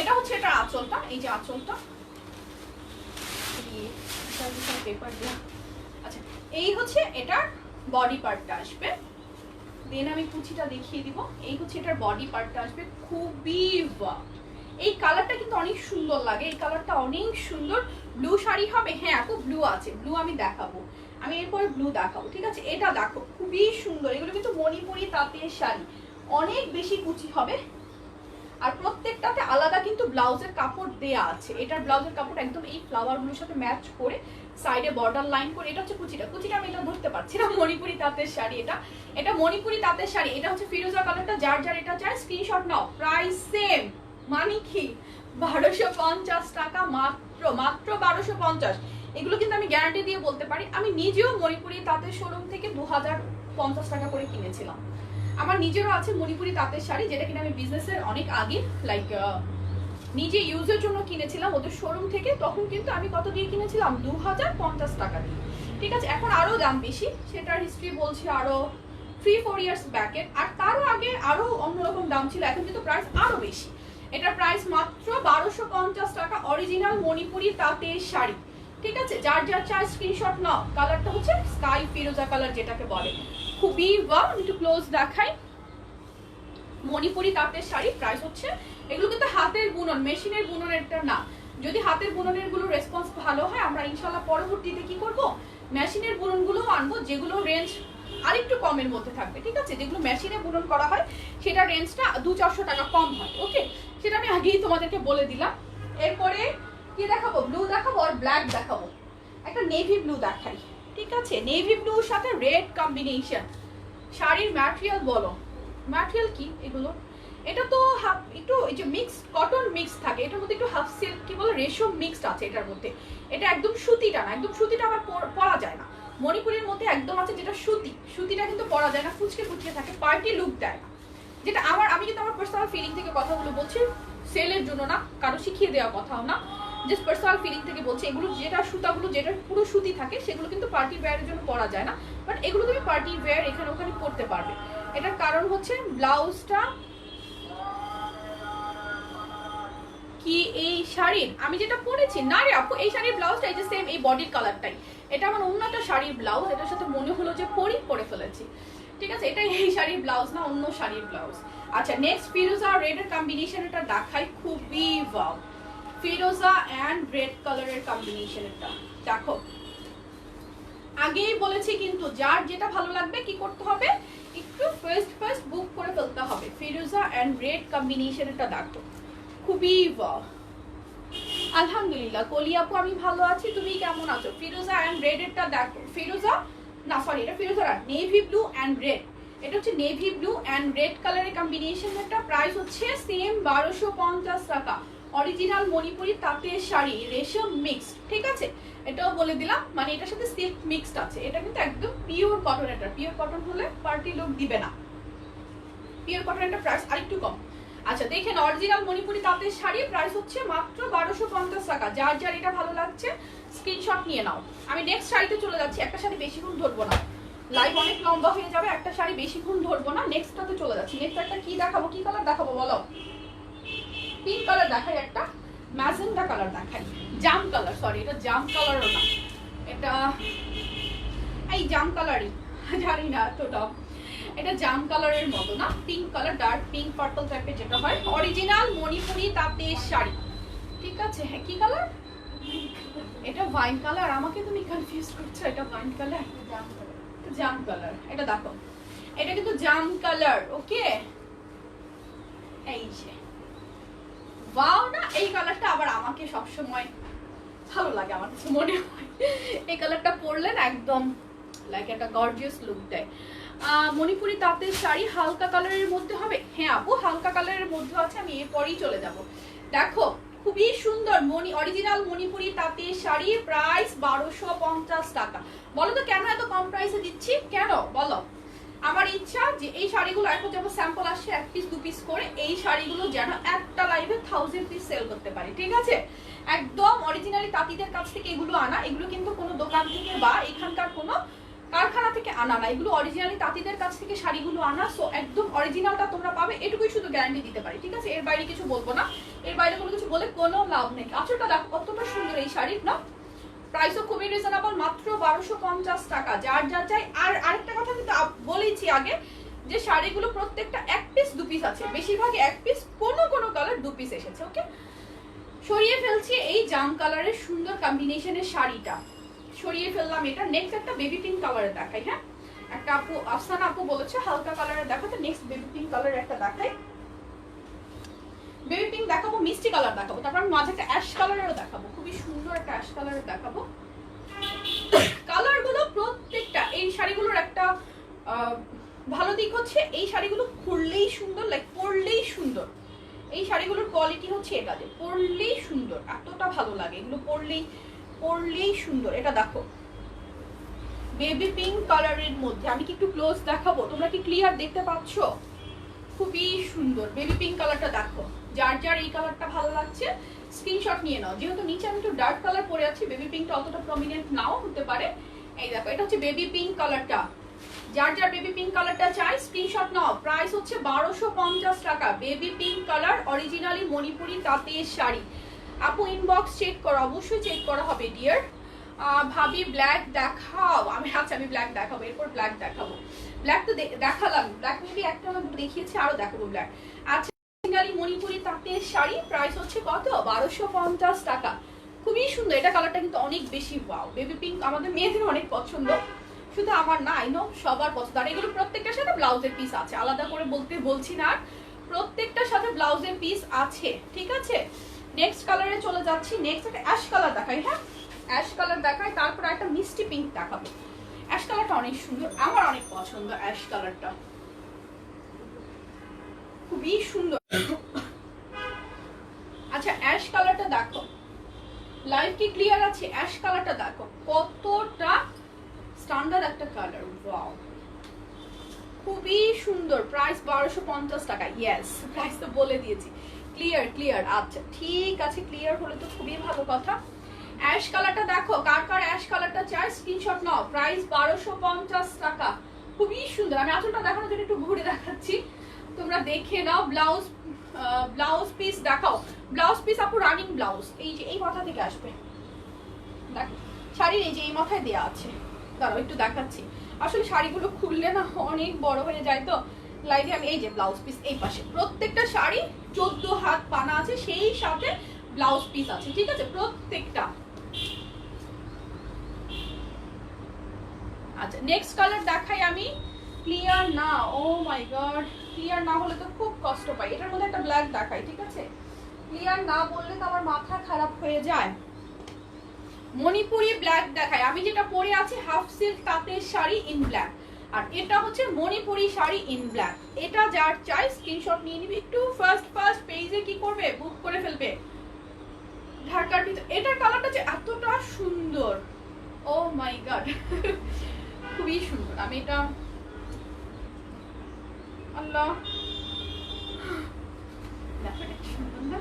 এটা হচ্ছে এটা আঁচলটা, এই যে আঁচলটা। পেপার দেওয়া। আচ্ছা, এই হচ্ছে এটার বডি পার্টটা আসবে। দেন আমি কুচিটা দেখিয়ে দিব। এই হচ্ছে এটার বডি পার্টটা আসবে। খুবই এই কালারটা কিন্তু অনেক সুন্দর লাগে। এই কালারটা অনেক সুন্দর। ব্লু শাড়ি হবে? হ্যাঁ আপু, ব্লু আছে, ব্লু আমি দেখাবো। আমি এরপরে ব্লু দেখাবো। ঠিক আছে, এটা দেখো খুবই সুন্দর। এগুলো কিন্তু মণিপুরি তাঁতের শাড়ি, অনেক বেশি কুচি হবে। আর প্রত্যেকটাতে আলাদা কিন্তু ব্লাউজের কাপড় দেয়া আছে। এটার ব্লাউজের কাপড় একদম এই ফ্লাওয়ারগুলোর সাথে ম্যাচ করে, সাইডে বর্ডার লাইন করে। এটা হচ্ছে কুচিটা আমি এটা ধরতে পারছি না। মণিপুরি তাঁতের শাড়ি, এটা মণিপুরি তাঁতের শাড়ি। এটা হচ্ছে ফিরোজা কালারটা। যার এটা চাই স্ক্রিনশট নাও। প্রাইস সেম, মানে কি 1250 টাকা মাত্র, মাত্র 1250। এগুলো কিন্তু আমি গ্যারান্টি দিয়ে বলতে পারি, আমি নিজেও মণিপুরি তাঁতের শোরুম থেকে 2050 টাকা করে কিনেছিলাম। আমার নিজেরও আছে মণিপুরি তাঁতের শাড়ি, যেটা কিনা আমি বিজনেসের অনেক আগে লাইক নিজে ইউজের জন্য কিনেছিলাম ওদের শোরুম থেকে। তখন কিন্তু আমি কত দিয়ে কিনেছিলাম, 2050 টাকা দিয়ে। ঠিক আছে, এখন আরো দাম বেশি, সেটার হিস্ট্রি বলছি আরো 3-4 ইয়ার্স ব্যাকের। আর তারও আগে আরো অন্যরকম দাম ছিল, এখন কিন্তু প্রাইস আরো বেশি। এটার প্রাইস মাত্র 1250 টাকা, অরিজিনাল মণিপুরি তাঁতের শাড়ি। ঠিক আছে, যার চাই স্ক্রিনশট নাও। কালারটা হচ্ছে স্কাই ফিরোজা কালার যেটাকে বলে। খুবই একটু ক্লোজ দেখাই। মণিপুরি তাঁতের শাড়ি। প্রাইস হচ্ছে, এগুলো কিন্তু হাতের বুনন, মেশিনের বুননেরটা না। যদি হাতের বুননের গুলো রেসপন্স ভালো হয়, আমরা ইনশাল্লাহ পরবর্তীতে কি করব, মেশিনের বুনন গুলো আনবো, যেগুলো রেঞ্জ আরেকটু কমের মধ্যে থাকবে। ঠিক আছে, যেগুলো মেশিনে বুনন করা হয় সেটা রেঞ্জটা 200-400 টাকা কম হয়। ওকে, সেটা আমি আগেই তোমাদেরকে বলে দিলাম। এরপরে কি দেখাবো, ব্লু দেখাবো আর ব্ল্যাক দেখাবো। একটা নেভি ব্লু দেখাই। ঠিক আছে, নেভি ব্লুর সাথে রেড কম্বিনেশন। শাড়ির ম্যাটেরিয়াল বলো, ম্যাটেরিয়াল কি এগুলো, এটা তো একটু এই যে মিক্স কটন মিক্স থাকে, এটার মধ্যে একটু হাফ সিল্ক কি বলে রেশম মিক্সড আছে এটার মধ্যে। এটা একদম সুতিটা না, একদম সুতিটা আবার পরা যায় না। মণিপুরের মধ্যে একদম আছে যেটা সুতিটা কিন্তু পরা যায় না, ফুচকে থাকে, পার্টি লুক দেয় না। যেটা আমি কিন্তু আমার পার্সোনাল ফিলিং থেকে কথাগুলো বলছি, সেলের জন্য না, কারো শিখিয়ে দেওয়া কথাও না, জাস্ট পার্সোনাল ফিলিং থেকে বলছি। এগুলো যেটা সুতাগুলো যেটা পুরো সুতি থাকে সেগুলো কিন্তু পার্টি ওয়্যারের জন্য পরা যায় না, বাট এগুলো তুমি পার্টি ওয়্যার এখানে ওখানে পরতে পারবে। এটার কারণ হচ্ছে ব্লাউজটা কি এই শাড়ির আমি যেটা পরেছি না রে আপু, এই শাড়ির ব্লাউজটা এই যে সেম এই বডির কালারটাই। এটা আমার অন্য একটা শাড়ির ব্লাউজ, এটার সাথে মনে হলো যে পরে ফেলেছি। ঠিক আছে, এটা এই শাড়ির ব্লাউজ না, অন্য শাড়ির ব্লাউজ। আচ্ছা, নেক্সট ফিরোজা আর রেড এর কম্বিনেশন এটা দেখাই। খুবই ওয়াও, ফিরোজা এন্ড রেড কালারের কম্বিনেশন। এটা দেখো, আগেই বলেছি কিন্তু যার যেটা ভালো লাগবে কি করতে হবে, একটু ফার্স্ট বুক করে ফেলতে হবে। ফিরোজা এন্ড রেড কম্বিনেশন এটা দেখো, খুবই ওয়াও। আলহামদুলিল্লাহ কলি আপু, আমি ভালো আছি, তুমি কেমন আছো? ফিরোজা এন্ড রেড এরটা দেখো, ফিরোজা না সরি, এটা ফিরোজা না, নেভি ব্লু এন্ড রেড। এটা হচ্ছে নেভি ব্লু অ্যান্ড রেড কালারের কম্বিনেশন, একটা প্রাইস হচ্ছে সেম 1250 টাকা। অরিজিনাল মণিপুরি তাঁতের শাড়ি, রেশম মিক্সড, ঠিক আছে, এটাও বলে দিলাম, মানে এটার সাথে সিল্ক মিক্সড আছে। এটা কিন্তু একদম পিওর কটন, এটা পিওর কটন হলে পার্টি লুক দিবে না, পিওর কটন একটা প্রাইস আরেকটু কম। আচ্ছা দেখেন, অরিজিনাল মণিপুরি তাঁতের শাড়ি প্রাইস হচ্ছে মাত্র 1250 টাকা। যার যার এটা ভালো লাগছে স্ক্রিনশট নিয়ে নাও। আমি নেক্সট শাড়িতে চলে যাচ্ছি, একটা শাড়ি বেশিক্ষণ ধরবো না, লাইভ অনেক লম্বা হয়ে যাবে, একটা শাড়ি বেশিক্ষণ ধরবো না, নেক্সটটাতে চলে যাচ্ছি। নেক্সট একটা কি দেখাবো, কি কালার দেখাবো বলো? পিঙ্ক কালার দেখাই, একটা ম্যাজেন্টা কালার দেখাই, জাম কালার, সরি এটা জাম কালারও না, এটা এই জাম কালারই, জানি না এতটা, এটা জাম কালারের মতো না, pink colour, dark pink purple টাইপের যেটা হয়, অরিজিনাল মণিপুরি তাঁতের শাড়ি, ঠিক আছে। হ্যাঁ কি কালার এটা? ওয়াইন কালার, আমাকে তুমি কনফিউজ করছো, এটা ওয়াইন কালার, জাম কালার, এটা দেখো, এটা কিন্তু জাম কালার, ওকে। এই যে ওয়াও না, এই কালারটা আবার আমাকে সব সময় ভালো লাগে, আমার কাছে মনে হয় এই কালারটা পরলে না একদম লাইক একটা গর্জিয়াস লুক দেয়। মণিপুরি তাঁতের শাড়ি হালকা কালারের মধ্যে হবে, হ্যাঁ আপু হালকা কালারের মধ্যে আছে, আমি এরপরেই চলে যাব। দেখো খুবই সুন্দর অরিজিনাল মণিপুরি তাঁতের শাড়ি, প্রাইস 1250 টাকা। বলো তো কেন এত কম প্রাইসে দিচ্ছি, কেন বলো? আমার ইচ্ছা যে এই শাড়িগুলো এখন যেমন স্যাম্পল আসছে 1 পিস 2 পিস করে, এই শাড়িগুলো যেন একটা লাইভে 1000 পিস সেল করতে পারি, ঠিক আছে। একদম অরিজিনালি তাঁতিদের কাছ থেকে এগুলো আনা, এগুলো কিন্তু কোনো দোকান থেকে বা এখানকার কোনো কারখানা থেকে আনা না, এগুলো অরিজিনালি তাঁতিদের কাছ থেকে শাড়িগুলো আনা। সো একদম অরিজিনালটা তোমরা পাবে, এটুকুই শুধু গ্যারান্টি দিতে পারি, ঠিক আছে। এর বাইরে কিছু বলবো না, এর বাইরে কোনো কিছু বলে কোনো লাভ নেই। আঁচলটা দেখো কতটা সুন্দর এই শাড়ির না, প্রাইসও খুবই রিজনেবল, মাত্র 1250 টাকা। যার যা চাই। আর আরেকটা কথা কিন্তু বলেছি আগে, যে শাড়িগুলো প্রত্যেকটা 1 পিস 2 পিস আছে, বেশিরভাগ 1 পিস, কোনো কোনো কালার 2 পিস এসেছে, ওকে। সরিয়ে ফেলছি এই জাম কালারের সুন্দর কম্বিনেশনের শাড়িটা, সরিয়ে ফেললাম এটা। নেক্সট একটা বেবি পিঙ্ক কালারের দেখাই, হ্যাঁ একটা আপু আফসানা আপু বলেছে হালকা কালারের দেখাতে, নেক্সট বেবি পিঙ্ক কালারের একটা দেখাই। বেবি পিঙ্ক দেখাবো, মিষ্টি কালার দেখাবো, তারপর আমি মাঝে একটা অ্যাশ কালারেরও দেখাবো, খুবই সুন্দর একটা অ্যাশ কালারের দেখাবো। কালারগুলো প্রত্যেকটা, এই শাড়িগুলোর একটা ভালো দিক হচ্ছে এই শাড়িগুলো খুললেই সুন্দর, লাইক পরলেই সুন্দর। এই শাড়িগুলোর কোয়ালিটি হচ্ছে এটা, যে পরলেই সুন্দর, এতটা ভালো লাগে এগুলো পরলেই সুন্দর। এটা দেখো বেবি পিঙ্ক কালারের মধ্যে, আমি কি একটু ক্লোজ দেখাবো, তোমরা কি ক্লিয়ার দেখতে পাচ্ছ? খুবই সুন্দর বেবি পিঙ্ক কালারটা দেখো। যার যার এই কালারটা ভালো লাগছে স্ক্রিনশট নিয়ে নাও। যেহেতু নিচে আমি একটু ডার্ক কালার পরে আছি, বেবি পিঙ্কটা অতটা প্রমিনেন্ট নাও হতে পারে। এই দেখো এটা হচ্ছে বেবি পিঙ্ক কালারটা, যার যার বেবি পিঙ্ক কালারটা চাই স্ক্রিনশট নাও। প্রাইস হচ্ছে 1250 টাকা। Baby pink colour, originally Manipuri তাঁতের শাড়ি। আপু ইনবক্স চেক করো, অবশ্যই চেক করা হবে ডিয়ার। ভাবি ব্ল্যাক দেখাও, আমি আচ্ছা আমি ব্ল্যাক দেখাবো, এরপর ব্ল্যাক দেখাবো। ব্ল্যাক তো দেখালাম, ব্ল্যাক মেবি একটা দেখিয়েছি, আরো দেখাবো ব্ল্যাক। আচ্ছা অরিজিনালি মণিপুরি তাঁতের শাড়ি, প্রাইস হচ্ছে কত? 1250 টাকা। খুবই সুন্দর, এটা কালারটা কিন্তু অনেক বেশি ওয়াও। বেবি পিঙ্ক আমাদের মেয়েদের অনেক পছন্দ, শুধু আমার না, আই নো সবার পছন্দ। আর এগুলো প্রত্যেকটার সাথে ব্লাউজের পিস আছে, আলাদা করে বলছি না, প্রত্যেকটার সাথে ব্লাউজের পিস আছে, ঠিক আছে। নেক্সট কালারে চলে যাচ্ছি, নেক্সট একটা অ্যাশ কালার দেখাই, হ্যাঁ অ্যাশ কালার দেখাই, তারপর একটা মিষ্টি পিঙ্ক দেখাবো। অ্যাশ কালারটা অনেক সুন্দর, আমার অনেক পছন্দ অ্যাশ কালারটা, খুবই সুন্দর। আচ্ছা অ্যাশ কালারটা দেখো, লাইভ কি ক্লিয়ার আছে? অ্যাশ কালারটা দেখো কতটা স্ট্যান্ডার্ড একটা কালার, ওয়াও খুবই সুন্দর। প্রাইস 1250 টাকা। ইয়েস প্রাইস তো বলে দিয়েছি, ক্লিয়ার। আচ্ছা ঠিক আছে, ক্লিয়ার হলে তো খুবই ভালো কথা। অ্যাশ কালারটা দেখো, কার কার অ্যাশ কালারটা চাই স্ক্রিনশট নাও। প্রাইস 1250 টাকা, খুবই সুন্দর। আমি আঁচলটা দেখানোর জন্য একটু ঘুরে দেখাচ্ছি, তোমরা দেখে নাও। ব্লাউজ পিস দেখাও, ব্লাউজ পিস আপু রানিং ব্লাউজ, এই যে এই মাথা থেকে আসবে, দেখো শাড়ির এই যে এই মাথায় দেওয়া আছে, দাঁড়াও একটু দেখাচ্ছি। আসলে শাড়িগুলো খুললে না অনেক বড় হয়ে যায়, তো লাইভে আমি এই যে ব্লাউজ পিস এই পাশে, প্রত্যেকটা শাড়ি 14 হাত পানা আছে, সেই সাথে ব্লাউজ পিস আছে, ঠিক আছে প্রত্যেকটা। আচ্ছা নেক্সট কালার দেখাই আমি। ক্লিয়ার না, ও মাই গড, ক্লিয়ার না হলে তো খুব কষ্ট পাই। এটার মধ্যে একটা ব্ল্যাক দেখাই, ঠিক আছে, ক্লিয়ার না বললে তো আমার মাথা খারাপ হয়ে যায়। মণিপুরি ব্ল্যাক দেখায়, আমি যেটা পরে আছি হাফ সিল্ক তাঁতের শাড়ি ইন ব্ল্যাক। আর এটা হচ্ছে মণিপুরি শাড়ি ইন ব্ল্যাক। এটা যার চাই স্ক্রিনশট নিয়ে নিবি, একটু ফার্স্ট পেজে কি করবে, বুক করে ফেলবে। ঢাকার ভিতর এটার কালারটা যে এতটা সুন্দর, ও মাই গড, খুবই সুন্দর। আমি এটা আল্লাহ দেখো এটা সুন্দর না?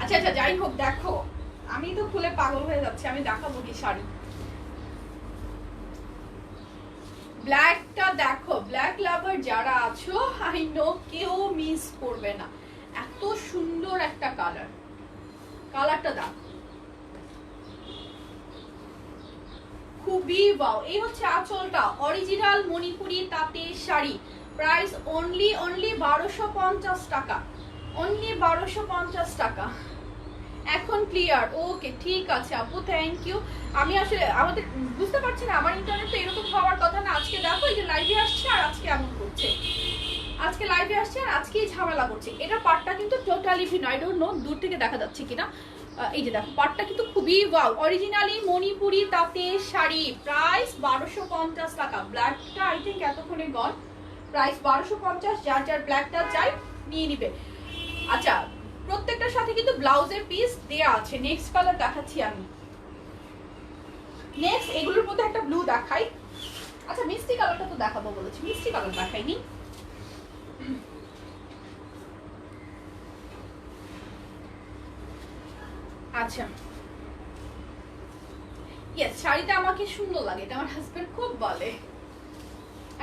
আচ্ছা আচ্ছা যাই হোক, দেখো আমি তো খুলে পাগল হয়ে যাচ্ছি, আমি দেখাবো কি শাড়ি। ব্ল্যাকটা দেখো, ব্ল্যাক লাভার যারা আছো আই নো কেউ মিস করবে না, এত সুন্দর একটা কালার। কালারটা দেখো খুবই ওয়াও। এই হচ্ছে আঁচলটা, অরিজিনাল মণিপুরি তাঁতের শাড়ি, প্রাইস অনলি 1250 টাকা, অনলি 1250 টাকা। এখন ক্লিয়ার, ওকে ঠিক আছে আপু, থ্যাংক ইউ। আমি আসলে আমাদের বুঝতে পারছি না, আমার ইন্টারনেট তো এরকম হওয়ার কথা না। আজকে দেখো এই যে লাইভে আসছে আর আজকে এমন করছে, আজকে লাইভে আসছে আর আজকেই ঝামেলা করছে। এটা পার্টটা কিন্তু টোটালি ভিন্ন, আই ডোন্ট নো দূর থেকে দেখা যাচ্ছে কিনা। এই যে দেখো পার্টটা কিন্তু খুবই ওয়াও, অরিজিনালি মণিপুরি তাঁতের শাড়ি, প্রাইস 1250 টাকা। ব্ল্যাকটা আই থিঙ্ক এতক্ষণে গন, প্রাইস 1250। যার যার ব্ল্যাকটা চাই নিয়ে নিবে। আচ্ছা প্রত্যেকটার সাথে কিন্তু ব্লাউজের পিস দেয়া আছে। নেক্সট কালার দেখাচ্ছি আমি, নেক্সট এগুলোর মধ্যে একটা ব্লু দেখাই। আচ্ছা মিষ্টি কালারটা তো দেখাবো বলেছি, মিষ্টি কালার দেখাইনি। আচ্ছা ইয়েস, শাড়িটা আমাকে সুন্দর লাগে, এটা আমার হাজবেন্ড খুব বলে।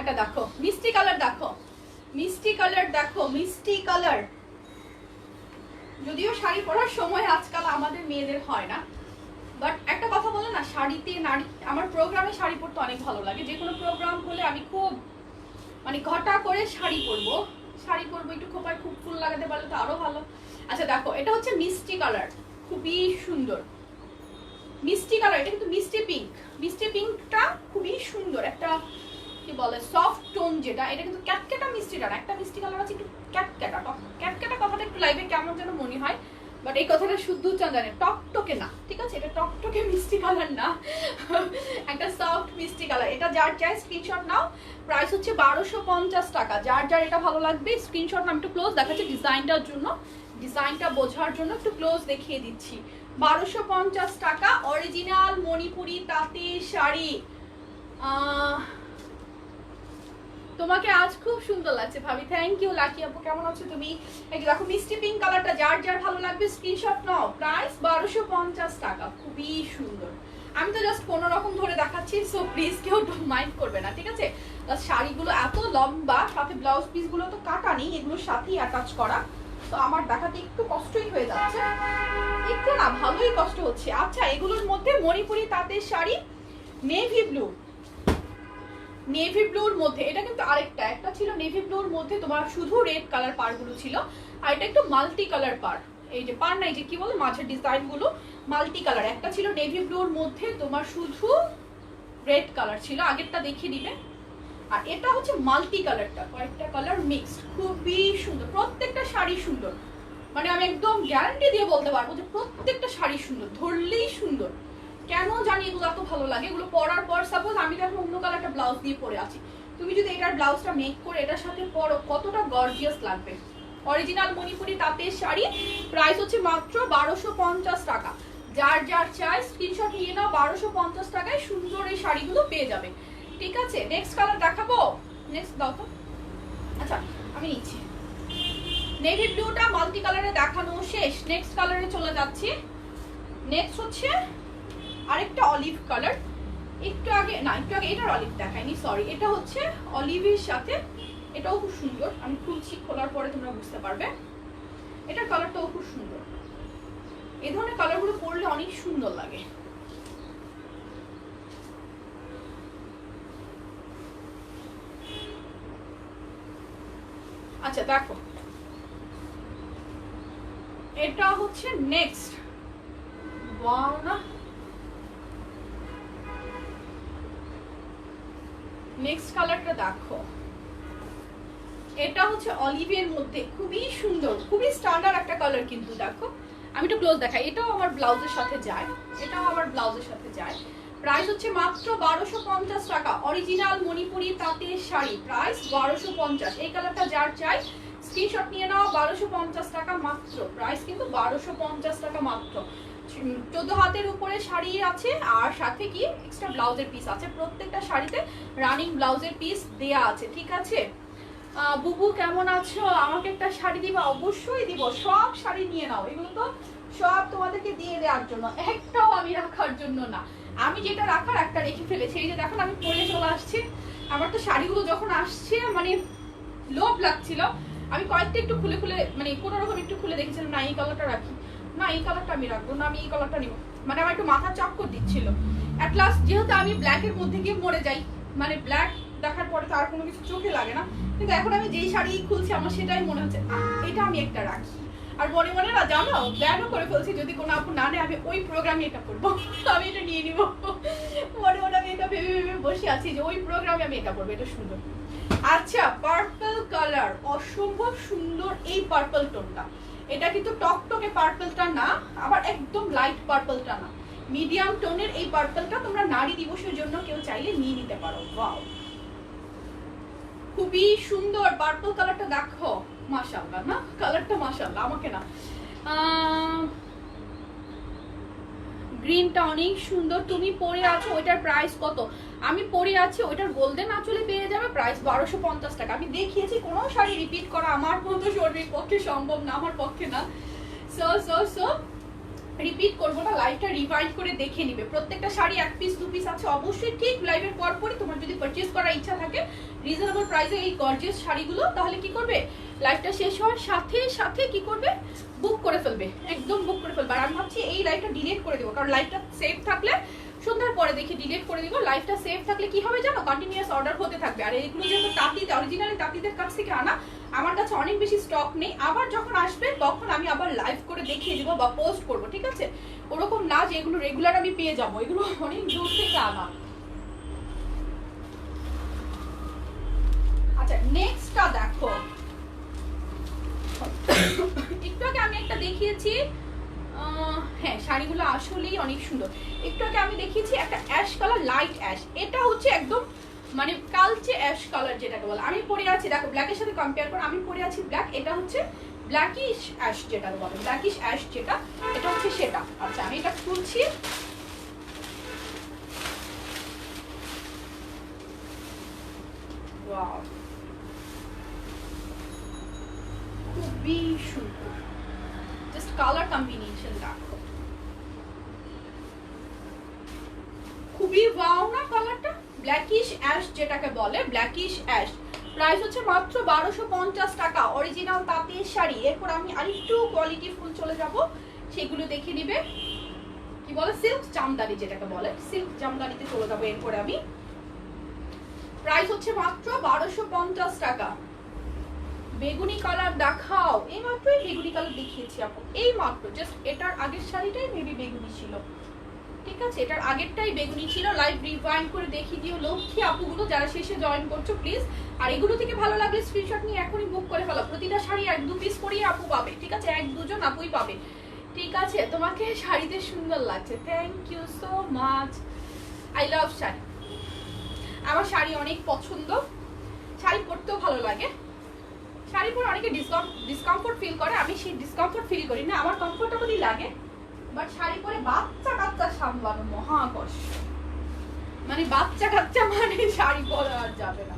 এটা দেখো মিষ্টি কালার, দেখো মিষ্টি কালার, দেখো মিষ্টি কালার। যদিও শাড়ি পরার সময় আজকাল আমাদের মেয়েদের হয় না, বাট একটা কথা বলে না, শাড়িতে নারী, আমার প্রোগ্রামে শাড়ি পরতে অনেক ভালো লাগে। যে কোনো প্রোগ্রাম হলে আমি খুব মানে ঘটা করে শাড়ি পরবো, একটু খোপায় খুব ফুল লাগাতে পারলে তো আরো ভালো। আচ্ছা দেখো এটা হচ্ছে মিষ্টি কালার, খুবই সুন্দর মিষ্টি কালার। এটা কিন্তু মিষ্টি পিঙ্ক, মিষ্টি পিঙ্কটা খুবই সুন্দর, একটা কি বলে সফট টোন যেটা, এটা কিন্তু ক্যাটক্যাটা মিষ্টিটা না, একটা মিষ্টি কালার আছে একটু ক্যাটক্যাটা। ক্যাটক্যাটা কথাটা একটু লাইভে কেমন যেন মনে হয়, বাট এই কথাটা শুদ্ধ উচ্চারণ জানে, টকটকে না, ঠিক আছে? এটা টকটকে মিষ্টি কালার না, একটা সফট মিষ্টি কালার। এটা যার চাই স্ক্রিনশট নাও, প্রাইস হচ্ছে 1250 টাকা। যার যার এটা ভালো লাগবে স্ক্রিনশট নাও। একটু ক্লোজ দেখাচ্ছি ডিজাইনটার জন্য, ডিজাইনটা বোঝার জন্য একটু ক্লোজ দেখিয়ে দিচ্ছি। 1250 টাকা, অরিজিনাল মণিপুরি তাঁতের শাড়ি। তোমাকে আজ খুব সুন্দর লাগছে ভাবি, থ্যাংক ইউ। লাকি আপু কেমন আছো তুমি? এই যে দেখো মিষ্টি পিঙ্ক কালারটা, যার যার ভালো লাগবে স্ক্রিনশট নাও, প্রাইস 1250 টাকা, খুবই সুন্দর। আমি তো জাস্ট কোনো রকম ধরে দেখাচ্ছি, সো প্লিজ কেউ মাইন্ড করবে না, ঠিক আছে? শাড়িগুলো এত লম্বা, সাথে ব্লাউজ পিসগুলো তো কাটা নেই, এগুলোর সাথেই অ্যাটাচ করা, তো আমার দেখাতে একটু কষ্টই হয়ে যাচ্ছে, একটু না ভালোই কষ্ট হচ্ছে। আচ্ছা এগুলোর মধ্যে মণিপুরি তাঁতের শাড়ি নেভি ব্লু, নেভি ব্লুর মধ্যে, এটা কিন্তু আরেকটা, একটা ছিল নেভি ব্লুর মধ্যে তোমার শুধু রেড কালার পাড়গুলো ছিল, আর এটা একটু মাল্টি কালার পাড়, এই যে পাড় নাই যে কি বলে মাঝের ডিজাইন গুলো মাল্টি কালার। একটা ছিল নেভি ব্লুর মধ্যে তোমার শুধু রেড কালার ছিল, আগেরটা দেখিয়ে দিবে। আর এটা হচ্ছে মাল্টি কালারটা, কয়েকটা কালার মিক্সড, খুবই সুন্দর। প্রত্যেকটা শাড়ি সুন্দর, মানে আমি একদম গ্যারান্টি দিয়ে বলতে পারবো যে প্রত্যেকটা শাড়ি সুন্দর, ধরলেই সুন্দর। কেন জানি এগুলো এত ভালো লাগে, এগুলো পরার পর সাপোজ আমি দেখো অন্য কালারটা ব্লাউজ দিয়ে পরে আছি, তুমি যদি এটার ব্লাউজটা মেক করে এটার সাথে পরো, কতটা গর্জিয়াস লাগবে। অরিজিনাল মণিপুরি তাঁতের শাড়ি, প্রাইস হচ্ছে মাত্র 1250 টাকা। যার যার চাই স্ক্রিনশট নিয়ে নাও, 1250 টাকায় সুন্দর এই শাড়িগুলো পেয়ে যাবে, ঠিক আছে? নেক্সট কালার দেখাবো, নেক্সট দাও তো। আচ্ছা আমি নিচ্ছি, নেভি ব্লুটা মাল্টি কালারে দেখানো শেষ, নেক্সট কালারে চলে যাচ্ছি। নেক্সট হচ্ছে আরেকটা অলিভ কালার, একটু আগে এটার অলিভ দেখাইনি, সরি, এটা হচ্ছে অলিভের সাথে, এটাও খুব সুন্দর। আমি খুলছি, খোলার পরে তোমরা বুঝতে পারবে, এটার কালারটাও খুব সুন্দর। এই ধরনের কালারগুলো পরলে অনেক সুন্দর লাগে। আচ্ছা দেখো এটা হচ্ছে নেক্সট, ওয়াও না, নেক্সট কালারটা দেখো, এটা হচ্ছে অলিভের মধ্যে, খুবই সুন্দর, খুবই স্ট্যান্ডার্ড একটা কালার। কিন্তু দেখো আমি একটু ক্লোজ দেখাই, এটাও আমার ব্লাউজের সাথে যায়, এটাও আমার ব্লাউজের সাথে যায়। প্রাইস হচ্ছে মাত্র 1250 টাকা। অরিজিনাল মণিপুরি তাঁতের শাড়ি, প্রাইস 1250। এই কালারটা যার চাই স্ক্রিনশট নিয়ে নাও। 1250 টাকা মাত্র, প্রাইস কিন্তু 1250 টাকা মাত্র। 14 হাতের উপরে শাড়ি আছে আর সাথে কি এক্সট্রা ব্লাউজের পিস আছে। প্রত্যেকটা শাড়িতে রানিং ব্লাউজের পিস দেয়া আছে, ঠিক আছে। বুবু কেমন আছো? আমাকে একটা শাড়ি দিবা? অবশ্যই দিব, সব শাড়ি নিয়ে নাও। এগুলো তো সব তোমাদেরকে দিয়ে দেওয়ার জন্য, একটাও আমি রাখার জন্য না। আমি যেটা রাখার একটা রেখে ফেলেছি। এই যে দেখুন আমি পরে চলে আসছি। আমার তো শাড়িগুলো যখন আসছে মানে লোভ লাগছিল, আমি কয়েকটা একটু খুলে খুলে মানে কোনো রকম একটু খুলে দেখেছিলাম, না এই কালারটা রাখি, না এই কালারটা আমি রাখবো, না আমি এই কালারটা নিব। মানে আমার একটু মাথা চক্কর দিচ্ছিল। অ্যাট লাস্ট যেহেতু আমি ব্ল্যাকের মধ্যে গিয়ে মরে যাই, মানে ব্ল্যাক দেখার পরে তো আর কোনো কিছু চোখে লাগে না, কিন্তু এখন আমি যেই শাড়ি খুলছি আমার সেটাই মনে হচ্ছে এটা আমি একটা রাখি। আর মনে মনে না জানো প্ল্যানও করে ফেলছি, যদি কোনো আপু না নেয় আমি ওই প্রোগ্রামে এটা করবো, আমি এটা নিয়ে নিব। মনে মনে আমি এটা ভেবে ভেবে বসে আছি যে ওই প্রোগ্রামে আমি এটা করবো, এটা সুন্দর। আচ্ছা, পার্পল কালার, অসম্ভব সুন্দর এই পার্পল টোনটা। এটা কিন্তু টকটকে পার্পলটা না, আবার একদম লাইট পার্পলটা না, মিডিয়াম টোনের এই পার্পলটা তোমরা নারী দিবসের জন্য কেউ চাইলে নিয়ে নিতে পারো। ওয়াও, খুবই সুন্দর পার্পল কালারটা, দেখো মাশাআল্লাহ না, কালারটা মাশাআল্লাহ। আমাকে না গ্রিনটা অনেক সুন্দর। তুমি পরে আছো ওইটার প্রাইস কত? আমি পরে আছি ওইটার গোল্ডেন আঁচলে পেয়ে যাবে, প্রাইস 1250 টাকা। আমি দেখিয়েছি, কোনো শাড়ি রিপিট করা আমার মতো শরীরের পক্ষে সম্ভব না, আমার পক্ষে না। সো রিপিট করবো না, লাইভটা রিভাইন্ড করে দেখে নিবে। প্রত্যেকটা শাড়ি এক পিস দু পিস আছে, অবশ্যই ঠিক লাইভের পরপরই তোমার যদি পারচেজ করার ইচ্ছা থাকে রিজনেবল প্রাইসে এই গর্জিয়াস শাড়িগুলো, তাহলে কি করবে, লাইভটা শেষ হওয়ার সাথে সাথে কি করবে, বুক করে ফেলবে, একদম বুক করে ফেলবে। আর আমি ভাবছি এই লাইভটা ডিলিট করে দেবো, কারণ লাইভটা সেভ থাকলে সন্ধ্যার পরে দেখি ডিলিট করে দিব। লাইভটা সেভ থাকলে কি হবে জানো, কন্টিনিউয়াস অর্ডার হতে থাকবে। আর এইগুলো যেহেতু তাঁতিতে অরিজিনালি তাঁতিদের কাছ থেকে আনা, আমার কাছে অনেক বেশি স্টক নেই। আবার যখন আসবে তখন আমি আবার লাইভ করে দেখিয়ে দিব বা পোস্ট করব, ঠিক আছে। ওরকম না যে এগুলো রেগুলার আমি পেয়ে যাবো, এগুলো অনেক দূর থেকে আনা। আচ্ছা, নেক্সটটা দেখো, একটু আগে আমি একটা দেখিয়েছি, হ্যাঁ শাড়িগুলো আসলেই অনেক সুন্দর। একটু আগে আমি দেখিয়েছি একটা অ্যাশ কালার, লাইট অ্যাশ, এটা হচ্ছে একদম মানে কালচে অ্যাশ কালার যেটাকে বলে। আমি পরে আছি, দেখো ব্ল্যাকের সাথে কম্পেয়ার করে আমি পরে আছি ব্ল্যাক, এটা হচ্ছে ব্ল্যাকিশ অ্যাশ যেটাকে বলে, ব্ল্যাকিশ অ্যাশ যেটা, এটা হচ্ছে সেটা। আচ্ছা আমি এটা খুলছি, ওয়াও খুবই সুন্দর, জাস্ট কালার কম্বিনেশন দেখো, খুবই ওয়াও না কালারটা, ব্ল্যাকিশ অ্যাশ যেটাকে বলে, ব্ল্যাকিশ অ্যাশ। প্রাইস হচ্ছে মাত্র 1250 টাকা, অরিজিনাল তাঁতের শাড়ি। এরপর আমি আরেকটু কোয়ালিটি ফুল চলে যাব, সেগুলো দেখে নিবে। কি বলে, সিল্ক জামদানি যেটাকে বলে, সিল্ক জামদানিতে চলে যাবো এরপরে আমি। প্রাইস হচ্ছে মাত্র 1250 টাকা। বেগুনি কালার দেখাও, এই মাত্রই বেগুনি কালার দেখিয়েছি আপু, এই মাত্র জাস্ট এটার আগের শাড়িটাই মেবি বেগুনি ছিল, ঠিক আছে, এটার আগেরটাই বেগুনি ছিল। লাইভ রিভাইন্ড করে দেখিয়ে দিও লক্ষ্মী আপুগুলো যারা শেষে জয়েন করছো প্লিজ। আর এগুলো থেকে ভালো লাগলে স্ক্রিনশট নিয়ে এখনই বুক করে ফেলো। প্রতিটা শাড়ি এক দু পিস করেই আপু পাবে, ঠিক আছে, এক দুজন আপুই পাবে, ঠিক আছে। তোমাকে শাড়িতে সুন্দর লাগছে, thank you so much, I love sari, আমার শাড়ি অনেক পছন্দ, শাড়ি পরতেও ভালো লাগে। শাড়ি পরে অনেকে ডিসকমফোর্ট ফিল করে, আমি সেই ডিসকমফোর্ট ফিল করি না, আমার কমফোর্টেবলই লাগে। বাট শাড়ি পরে বাচ্চা কাচ্চা সামলানো মহা কষ্ট, মানে বাচ্চা কাচ্চা মানে শাড়ি পরা আর যাবে না,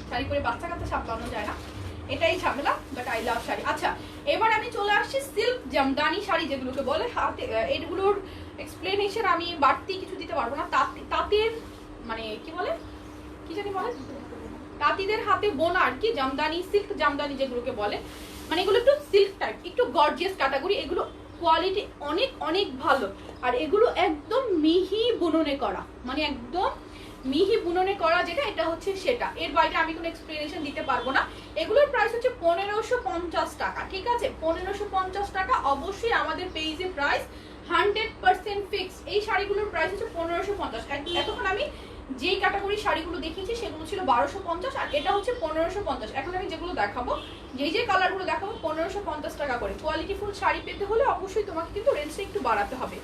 শাড়ি পরে বাচ্চা কাচ্চা সামলানো যায় না, এটাই ঝামেলা। But I love sari. আচ্ছা এবার আমি চলে আসছি সিল্ক জামদানি শাড়ি যেগুলোকে বলে, হাতে এগুলোর এক্সপ্লেনেশন আমি বাড়তি কিছু দিতে পারবো না। তাঁতের মানে কি বলে, কি জানি বলে, তাঁতিদের হাতে বোনা আর কি, জামদানি, সিল্ক জামদানি যেগুলোকে বলে, মানে এগুলো একটু সিল্ক টাইপ, একটু গর্জিয়াস ক্যাটাগরি। এগুলো কোয়ালিটি অনেক অনেক ভালো, আর এগুলো একদম মিহি বুননে করা, মানে একদম মিহি বুননে করা যেটা, এটা হচ্ছে সেটা। এর বাইরে আমি কোনো এক্সপ্লেনেশন দিতে পারবো না। এগুলোর প্রাইস হচ্ছে 1550 টাকা, ঠিক আছে, 1550 টাকা। অবশ্যই আমাদের পেজে প্রাইস 100% ফিক্স। এই শাড়িগুলোর প্রাইস হচ্ছে 1550। এতক্ষণ আমি যেই ক্যাটাগরি শাড়িগুলো দেখিয়েছি সেগুলো ছিল 1250, আর এটা হচ্ছে 1550। এখন আমি যেগুলো দেখাবো, যে কালারগুলো দেখাবো 1550 টাকা করে। কোয়ালিটি ফুল শাড়ি পেতে হলে অবশ্যই তোমাকে কিন্তু রেঞ্জটা একটু বাড়াতে হবে।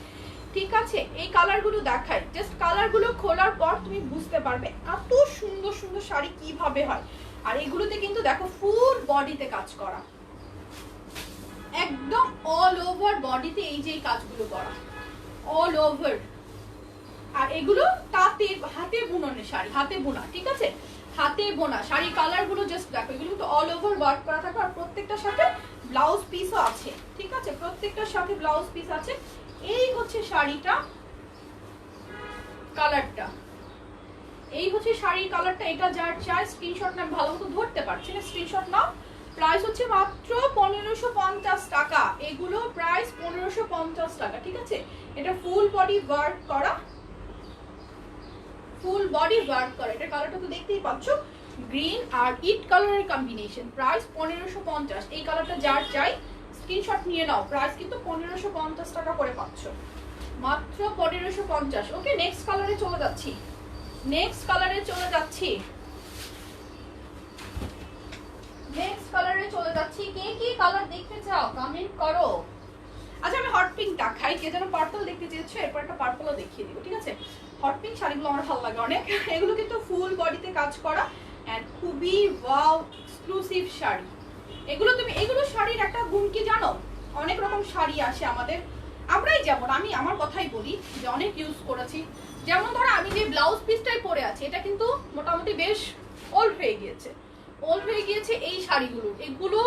ঠিক আছে, এই কালারগুলো দেখাই, জাস্ট কালারগুলো খোলার পর তুমি বুঝতে পারবে এত সুন্দর সুন্দর শাড়ি কিভাবে হয়। আর এগুলোতে কিন্তু দেখো ফুল বডিতে কাজ করা, একদম অল ওভার বডিতে এই যে কাজগুলো করা, অল ওভার। আর এগুলো তাঁতের হাতে বুননের শাড়ি, হাতে বোনা, ঠিক আছে, হাতে বোনা শাড়ি। কালারগুলো জাস্ট দেখো, এগুলো কিন্তু অল ওভার ওয়ার্ক করা থাকে। আর প্রত্যেকটার সাথে ব্লাউজ পিসও আছে, ঠিক আছে, প্রত্যেকটার সাথে ব্লাউজ পিস আছে। এই হচ্ছে শাড়িটা কালারটা, এই হচ্ছে শাড়ির কালারটা। এটা যার চাই স্ক্রিনশট না, ভালো মতো ধরতে পারছি না, স্ক্রিনশট নাও। প্রাইস হচ্ছে মাত্র 1550 টাকা, এগুলো প্রাইস 1550 টাকা, ঠিক আছে। এটা ফুল বডি ওয়ার্ক করা, ফুল বডি ওয়ার্ক করা। এটা কালারটা তো দেখতেই পাচ্ছ, গ্রিন আর ইট কালারের কম্বিনেশন। প্রাইস 1550। এই কালারটা যার চাই স্ক্রিনশট নিয়ে নাও। প্রাইস কিন্তু 1550 টাকা করে পাচ্ছ, মাত্র 1550। ওকে, নেক্সট কালারে চলে যাচ্ছি, নেক্সট কালারে চলে যাচ্ছি, নেক্সট কালারে চলে যাচ্ছি। কে কি কালার দেখতে চাও কমেন্ট করো। আচ্ছা, আমি হট পিঙ্ক দেখাই, কে যেন পার্পল দেখতে চেয়েছো, এরপর একটা পার্পলও দেখিয়ে দিব, ঠিক আছে। হট পিঙ্ক শাড়িগুলো আমার ভালো লাগে অনেক। এগুলো কিন্তু ফুল বডিতে কাজ করা এন্ড খুবই ওয়াও এক্সক্লুসিভ শাড়ি। এগুলো তুমি, এগুলো শাড়ির একটা গুণ কি জানো, অনেক রকম শাড়ি আসে আমাদের, আমরাই যেমন, আমি আমার কথাই বলি যে অনেক ইউজ করেছি। যেমন ধরো আমি যে ব্লাউজ পিসটাই পরে আছি, এটা কিন্তু মোটামুটি বেশ ওল্ড হয়ে গিয়েছে, ওল্ড হয়ে গিয়েছে এই শাড়িগুলো। এগুলো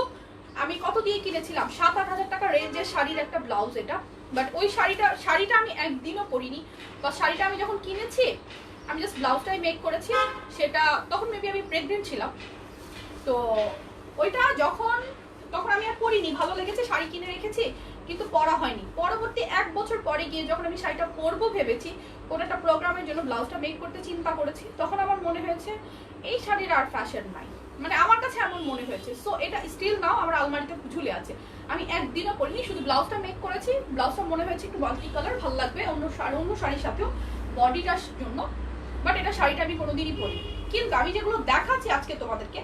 আমি কত দিয়ে কিনেছিলাম, 7-8 হাজার টাকা রেঞ্জের শাড়ির একটা ব্লাউজ এটা। বাট ওই শাড়িটা আমি একদিনও পরিনি, বা শাড়িটা আমি যখন কিনেছি আমি জাস্ট ব্লাউজটাই মেক করেছি। সেটা তখন মেবি আমি প্রেগনেন্ট ছিলাম, তো ওইটা তখন আমি আর পরিনি, ভালো লেগেছে, শাড়ি কিনে রেখেছি, কিন্তু পরা হয়নি। পরবর্তী 1 বছর পরে গিয়ে যখন আমি শাড়িটা পরবো ভেবেছি, কোনো একটা প্রোগ্রামের জন্য ব্লাউজটা মেক করতে চিন্তা করেছি, তখন আমার মনে হয়েছে এই শাড়ির আর ফ্যাশন নাই, মানে আমার কাছে এমন মনে হয়েছে। সো এটা স্টিল নাও আমার আলমারিতে ঝুলে আছে, আমি একদিনও পরিনি, শুধু ব্লাউজটা মেক করেছি। ব্লাউজটা মনে হয়েছে একটু মাল্টি কালার, ভালো লাগবে অন্য শাড়ির সাথেও বডিটার জন্য, বাট এটা শাড়িটা আমি কোনোদিনই পরিনি। কিন্তু আমি যেগুলো দেখাচ্ছি আজকে তোমাদেরকে,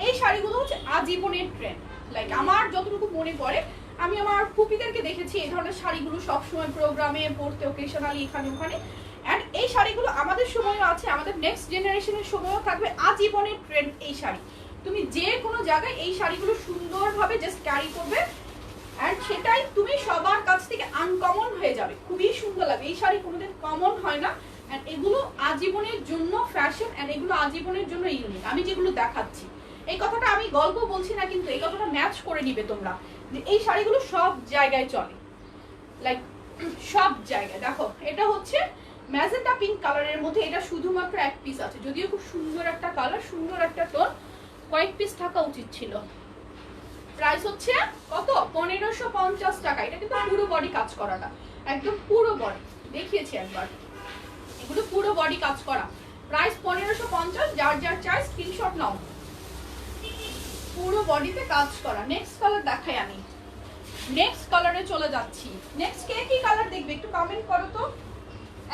এই শাড়িগুলো হচ্ছে আজীবনের ট্রেন্ড। লাইক আমার যতটুকু মনে পড়ে, আমি আমার ফুপিদেরকে দেখেছি এই ধরনের শাড়িগুলো সবসময় প্রোগ্রামে পরতে, ওকেশনালি এখানে ওখানে। অ্যান্ড এই শাড়িগুলো আমাদের সময়ও আছে, আমাদের নেক্সট জেনারেশনের সময়ও থাকবে, আজীবনের ট্রেন্ড এই শাড়ি। তুমি যে কোনো জায়গায় এই শাড়িগুলো সুন্দরভাবে জাস্ট ক্যারি করবে, অ্যান্ড সেটাই তুমি সবার কাছ থেকে আনকমন হয়ে যাবে, খুবই সুন্দর লাগবে। এই শাড়ি কোনোদিন কমন হয় না, অ্যান্ড এগুলো আজীবনের জন্য ফ্যাশন, অ্যান্ড এগুলো আজীবনের জন্য ইউনিক। আমি যেগুলো দেখাচ্ছি, এই কথাটা আমি গল্প বলছি না, কিন্তু এই কথাটা ম্যাচ করে নিবে তোমরা, যে এই শাড়িগুলো সব জায়গায় চলে, লাইক সব জায়গায়। দেখো, এটা হচ্ছে ম্যাজেন্টা পিঙ্ক কালারের মধ্যে, এটা শুধুমাত্র 1 পিস আছে, যদিও খুব সুন্দর একটা কালার, সুন্দর একটা টোন, কয়েক পিস থাকা উচিত ছিল। প্রাইস হচ্ছে কত, 1550 টাকা। এটা কিন্তু পুরো বডি কাজ করাটা, একদম পুরো বডি দেখিয়েছি একবার, এগুলো পুরো বডি কাজ করা। প্রাইস 1550, যার যার চাই স্ক্রিনশট নাও, পুরো বডিতে কাজ করা। নেক্সট কালার দেখাই আমি, নেক্সট কালারে চলে যাচ্ছি। নেক্সট কে কি কালার দেখবে একটু কমেন্ট করো তো।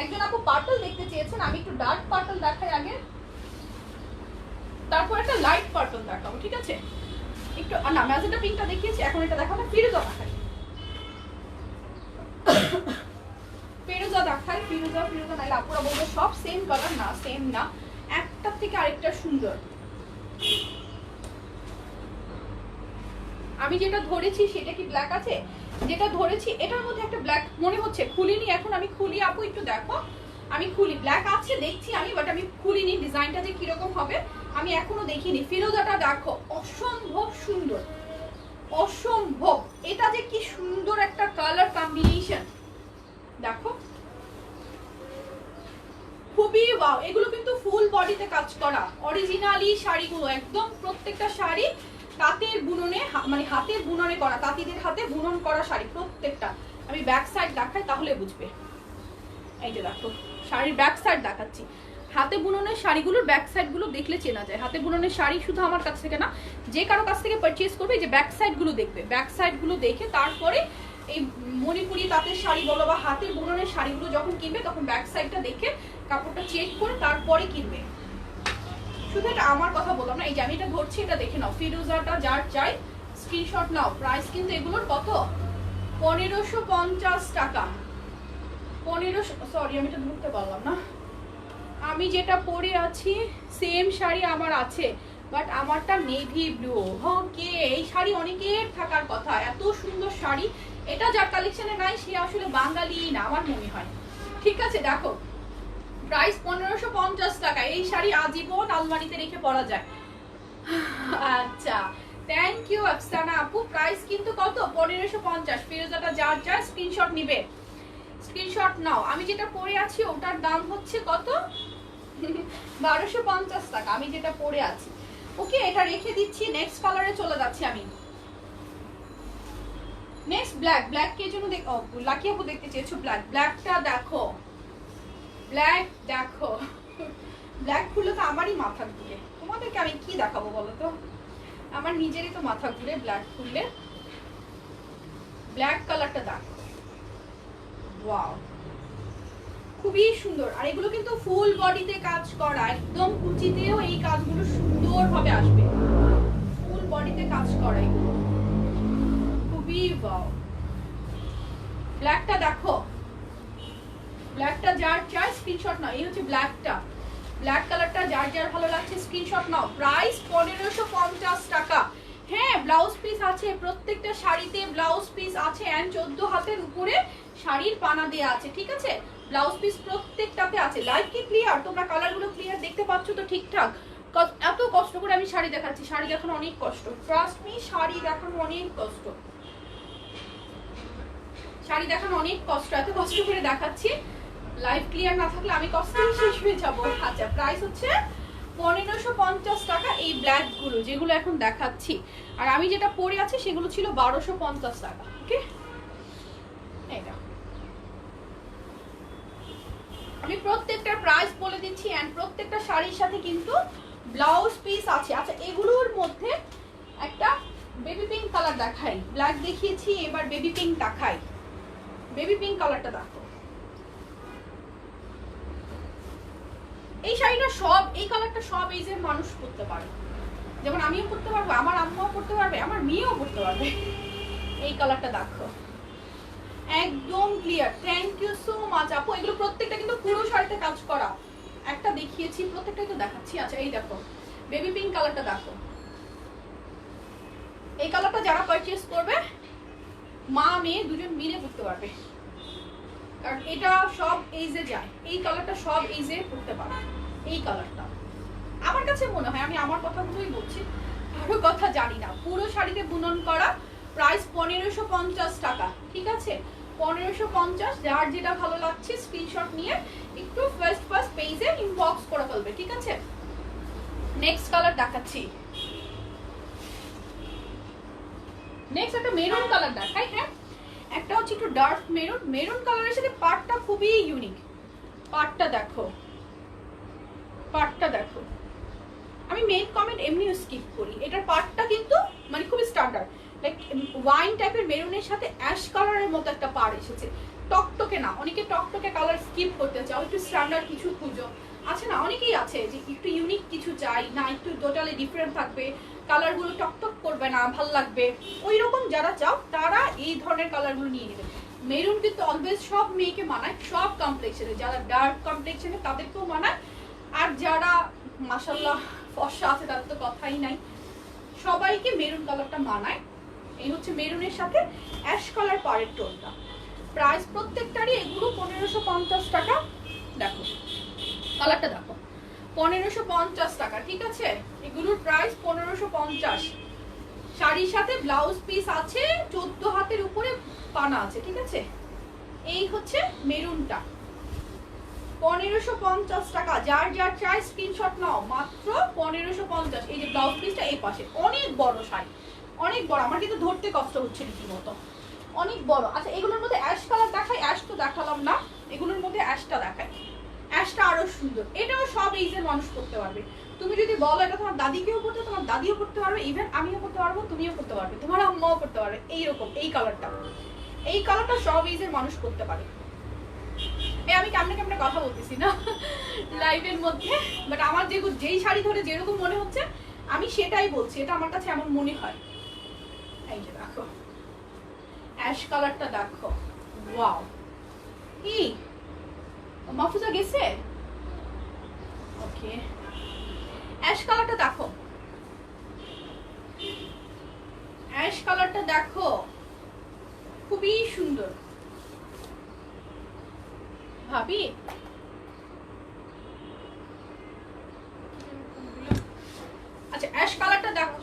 একজন আপু পার্পল দেখতে চেয়েছেন, আমি একটু ডার্ক পার্পল দেখাই আগে, তারপর একটা লাইট পার্পল দেখাবো, ঠিক আছে। একটু না, ম্যাজেন্টা পিঙ্কটা দেখিয়েছি, এখন এটা দেখাবো, ফিরোজা দেখাই, ফিরোজা দেখাই, ফিরোজা নাইলে আপুরা বলবো সব সেম কালার, না সেম না, একটা থেকে আরেকটা সুন্দর। আমি যেটা ধরেছি সেটা কি ব্ল্যাক আছে, যেটা ধরেছি এটার মধ্যে একটা ব্ল্যাক মনে হচ্ছে, খুলিনি এখন, আমি খুলি আপু একটু দেখো, আমি খুলি, ব্ল্যাক আছে দেখছি আমি, বাট আমি খুলিনি, ডিজাইনটা যে কিরকম হবে আমি এখনো দেখিনি। ফিরোজাটা দেখো, অসম্ভব সুন্দর, অসম্ভব, এটা যে কি সুন্দর একটা কালার কম্বিনেশন, দেখো খুবই ওয়াও। এগুলো কিন্তু ফুল বডিতে কাজ করা অরিজিনালি শাড়িগুলো, একদম প্রত্যেকটা শাড়ি তাঁতের বুননে, মানে হাতের বুননে করা, তাঁতিদের হাতে বুনন করা শাড়ি প্রত্যেকটা। আমি ব্যাক সাইড দেখাই তাহলে বুঝবে, এই যে দেখো শাড়ির ব্যাক সাইড দেখাচ্ছি। হাতে বুননের শাড়িগুলোর ব্যাক সাইড গুলো দেখলে চেনা যায়। হাতে বুননের শাড়ি শুধু আমার কাছ থেকে না, যে কারো কাছ থেকে পারচেজ করবে, যে ব্যাক সাইড গুলো দেখবে, ব্যাক সাইড গুলো দেখে তারপরে এই মণিপুরি তাঁতের শাড়ি বলো বা হাতের বুননের শাড়িগুলো যখন কিনবে, তখন ব্যাক সাইডটা দেখে কাপড়টা চেক করে তারপরে কিনবে। শুধু এটা আমার কথা বললাম না, এই যে আমি এটা ধরছি, এটা দেখে নাও। ফিরোজাটা যার চাই স্ক্রিনশট নাও। প্রাইস কিন্তু এগুলোর কত, 1550 টাকা, 1500, সরি আমি তো ধরতে পারলাম না। আমি যেটা পরে আছি সেম শাড়ি আমার আছে, বাট আমারটা নেভি ব্লু। ওকে, এই শাড়ি অনেকের থাকার কথা, এত সুন্দর শাড়ি। এটা যার কালেকশনে নাই সে আসলে বাঙালি না আমার মনে হয়। ঠিক আছে, দেখো প্রাইস 1550 টাকা। এই শাড়ি আজীবন আলমারিতে রেখে পরা যায়। আচ্ছা, থ্যাংক ইউ আফসানা আপু। প্রাইস কিন্তু কত? 1550। ফিরোজাটা যার যার স্ক্রিনশট নিবে, স্ক্রিনশট নাও। আমি যেটা পরে আছি ওটার দাম হচ্ছে কত? 1250 টাকা আমি যেটা পরে আছি। ওকে, এটা রেখে দিচ্ছি। নেক্সট কালারে চলে যাচ্ছি আমি। Next black. ব্ল্যাক কে জন্য লাকি আপু দেখতে চেয়েছো ব্ল্যাক। ব্ল্যাকটা দেখো, ব্ল্যাক দেখো। ব্ল্যাক খুললে তো আমারই মাথা ঘুরে, তোমাদেরকে আমি কি দেখাবো বলো তো? আমার নিজেরই তো মাথা ঘুরে ব্ল্যাক খুললে। ব্ল্যাক কালারটা দেখো, ওয়াও, খুবই সুন্দর। আর এগুলো কিন্তু ফুল বডিতে কাজ করা, একদম কুচিতেও এই কাজগুলো সুন্দরভাবে আসবে। ফুল বডিতে কাজ করা এগুলো, খুবই ওয়াও। ব্ল্যাকটা দেখো, ব্ল্যাকটা যার চাই স্ক্রিনশট নাও। এই হচ্ছে ব্ল্যাকটা, ব্ল্যাক কালারটা যার যার ভালো লাগছে স্ক্রিনশট নাও। প্রাইস 1550 টাকা। হ্যাঁ, ব্লাউজ পিস আছে, প্রত্যেকটা শাড়িতে ব্লাউজ পিস আছে, এন্ড 14 হাতের উপরে শাড়ির পানা দেয়া আছে। ঠিক আছে, ব্লাউজ পিস প্রত্যেকটাতে আছে। লাইভ কি ক্লিয়ার? তোমরা কালারগুলো ক্লিয়ার দেখতে পাচ্ছ তো ঠিকঠাক? এত কষ্ট করে আমি শাড়ি দেখাচ্ছি, শাড়ি দেখানো অনেক কষ্ট, ট্রাস্ট মি, শাড়ি দেখানো অনেক কষ্ট, শাড়ি দেখানো অনেক কষ্ট। এত কষ্ট করে দেখাচ্ছি, লাইভ ক্লিয়ার না থাকলে আমি কষ্টই শেষ হয়ে যাবো। আচ্ছা, প্রাইস হচ্ছে 1550 টাকা। এই ব্ল্যাক গুলো যেগুলো এখন দেখাচ্ছি, আর আমি যেটা পরে আছি সেগুলো ছিল 1250 টাকা। ওকে, এটা আমি প্রত্যেকটা প্রাইস বলে দিচ্ছি, এন্ড প্রত্যেকটা শাড়ির সাথে কিন্তু ব্লাউজ পিস আছে। আচ্ছা, এগুলোর মধ্যে একটা বেবি পিঙ্ক কালার দেখাই। ব্ল্যাক দেখিয়েছি, এবার বেবি পিঙ্ক দেখাই। বেবি পিঙ্ক কালারটা দেখো, এই শাড়িটা সব, এই কালারটা সব এজের মানুষ পরতে পারে। যেমন আমিও পরতে পারবো, আমার আম্মাও পরতে পারবে, আমার মেয়েও পরতে পারবে। এই কালারটা দেখো, একদম clear. Thank you so much আপু। এগুলো প্রত্যেকটা কিন্তু পুরো শাড়িতে কাজ করা। একটা দেখিয়েছি, প্রত্যেকটাই তো দেখাচ্ছি। আচ্ছা, এই দেখো বেবি পিঙ্ক কালারটা দেখো। এই কালারটা যারা পারচেজ করবে মা মেয়ে দুজন মিলে পরতে পারবে, কারণ এটা সব এজে যায়। এই কালারটা সব এজে পরতে পারে। এই কালারটা আমার কাছে মনে হয়, আমি আমার কথাগুলোই বলছি, কারো কথা জানি না। পুরো শাড়িতে বুনন করা। প্রাইস 1550 টাকা। ঠিক আছে, 1550। যার যেটা ভালো লাগছে স্ক্রিনশট নিয়ে একটু ফার্স্ট পেজে ইনবক্স করে ফেলবে। ঠিক আছে, নেক্সট কালার দেখাচ্ছি। নেক্সট একটা মেরুন কালার দেখাই। হ্যাঁ, একটা হচ্ছে একটু ডার্ক মেরুন। মেরুন কালারের সাথে পাটটা খুবই ইউনিক। পাটটা দেখো, পাটটা দেখো। আমি মেইন কমেন্ট এমনিও স্কিপ করি। এটার পাটটা কিন্তু মানে খুবই স্ট্যান্ডার্ড, লাইক ওয়াইন টাইপের মেরুনের সাথে অ্যাশ কালারের মতো একটা পাড় এসেছে। টকটকে না, অনেকে টকটকে কালার স্কিপ করতে চাও, একটু স্ট্যান্ডার্ড কিছু খুঁজো। আছে না, অনেকেই আছে যে একটু ইউনিক কিছু চাই না, একটু টোটালি ডিফারেন্ট থাকবে, কালারগুলো টকটক করবে না, ভাল লাগবে। ওই রকম যারা চাও তারা এই ধরনের কালারগুলো নিয়ে নেবে। মেরুন কিন্তু অলওয়েজ সব মেয়েকে মানায়, সব কমপ্লেক্সনে। যারা ডার্ক কমপ্লেক্সনে তাদেরকেও মানায়, আর যারা মাশাআল্লাহ ফর্সা আছে তাদের তো কথাই নাই, সবাইকে মেরুন কালারটা মানায়। এই হচ্ছে মেরুনের সাথে অ্যাশ কালার পাড়ের টোনটা। প্রাইস প্রত্যেকটারই এগুলো 1550 টাকা। দেখো কালারটা দেখো, 1550 টাকা। ঠিক আছে, এগুলোর প্রাইস 1550। শাড়ির সাথে ব্লাউজ পিস আছে, 14 হাতের উপরে পানা আছে। ঠিক আছে, এই হচ্ছে মেরুনটা, 1550 টাকা। যার যার চাই স্ক্রিনশট নাও, মাত্র 1550। এই যে ব্লাউজ পিসটা এই পাশে, অনেক বড় শাড়ি, অনেক বড়। আমার কিন্তু ধরতে কষ্ট হচ্ছে রীতিমতো, অনেক বড়। আচ্ছা, এগুলোর মধ্যে অ্যাশ কালার দেখাই। অ্যাশ তো দেখালাম না, এগুলোর মধ্যে অ্যাশটা দেখাই। অ্যাশটা আরো সুন্দর। এটাও সব এইজের মানুষ করতে পারবে। তুমি যদি বলো এটা তোমার দাদিকেও করতে, তোমার দাদিও করতে পারবে, ইভেন আমিও করতে পারবো, তুমিও করতে পারবে, তোমার আম্মাও করতে পারবে। এইরকম এই কালারটা, এই কালারটা সব এইজের মানুষ করতে পারে। আমি কেমনে কেমনে কথা বলতেছি না লাইভের মধ্যে, বাট আমার যেই শাড়ি ধরে যেরকম মনে হচ্ছে আমি সেটাই বলছি। এটা আমার কাছে এমন মনে হয়। এই যে দেখো অ্যাশ কালারটা দেখো, ওয়াও, কি মাহফুজা গেছে? ওকে, অ্যাশ কালারটা দেখো, অ্যাশ কালারটা দেখো, খুবই সুন্দর ভাবি। আচ্ছা অ্যাশ কালারটা দেখো।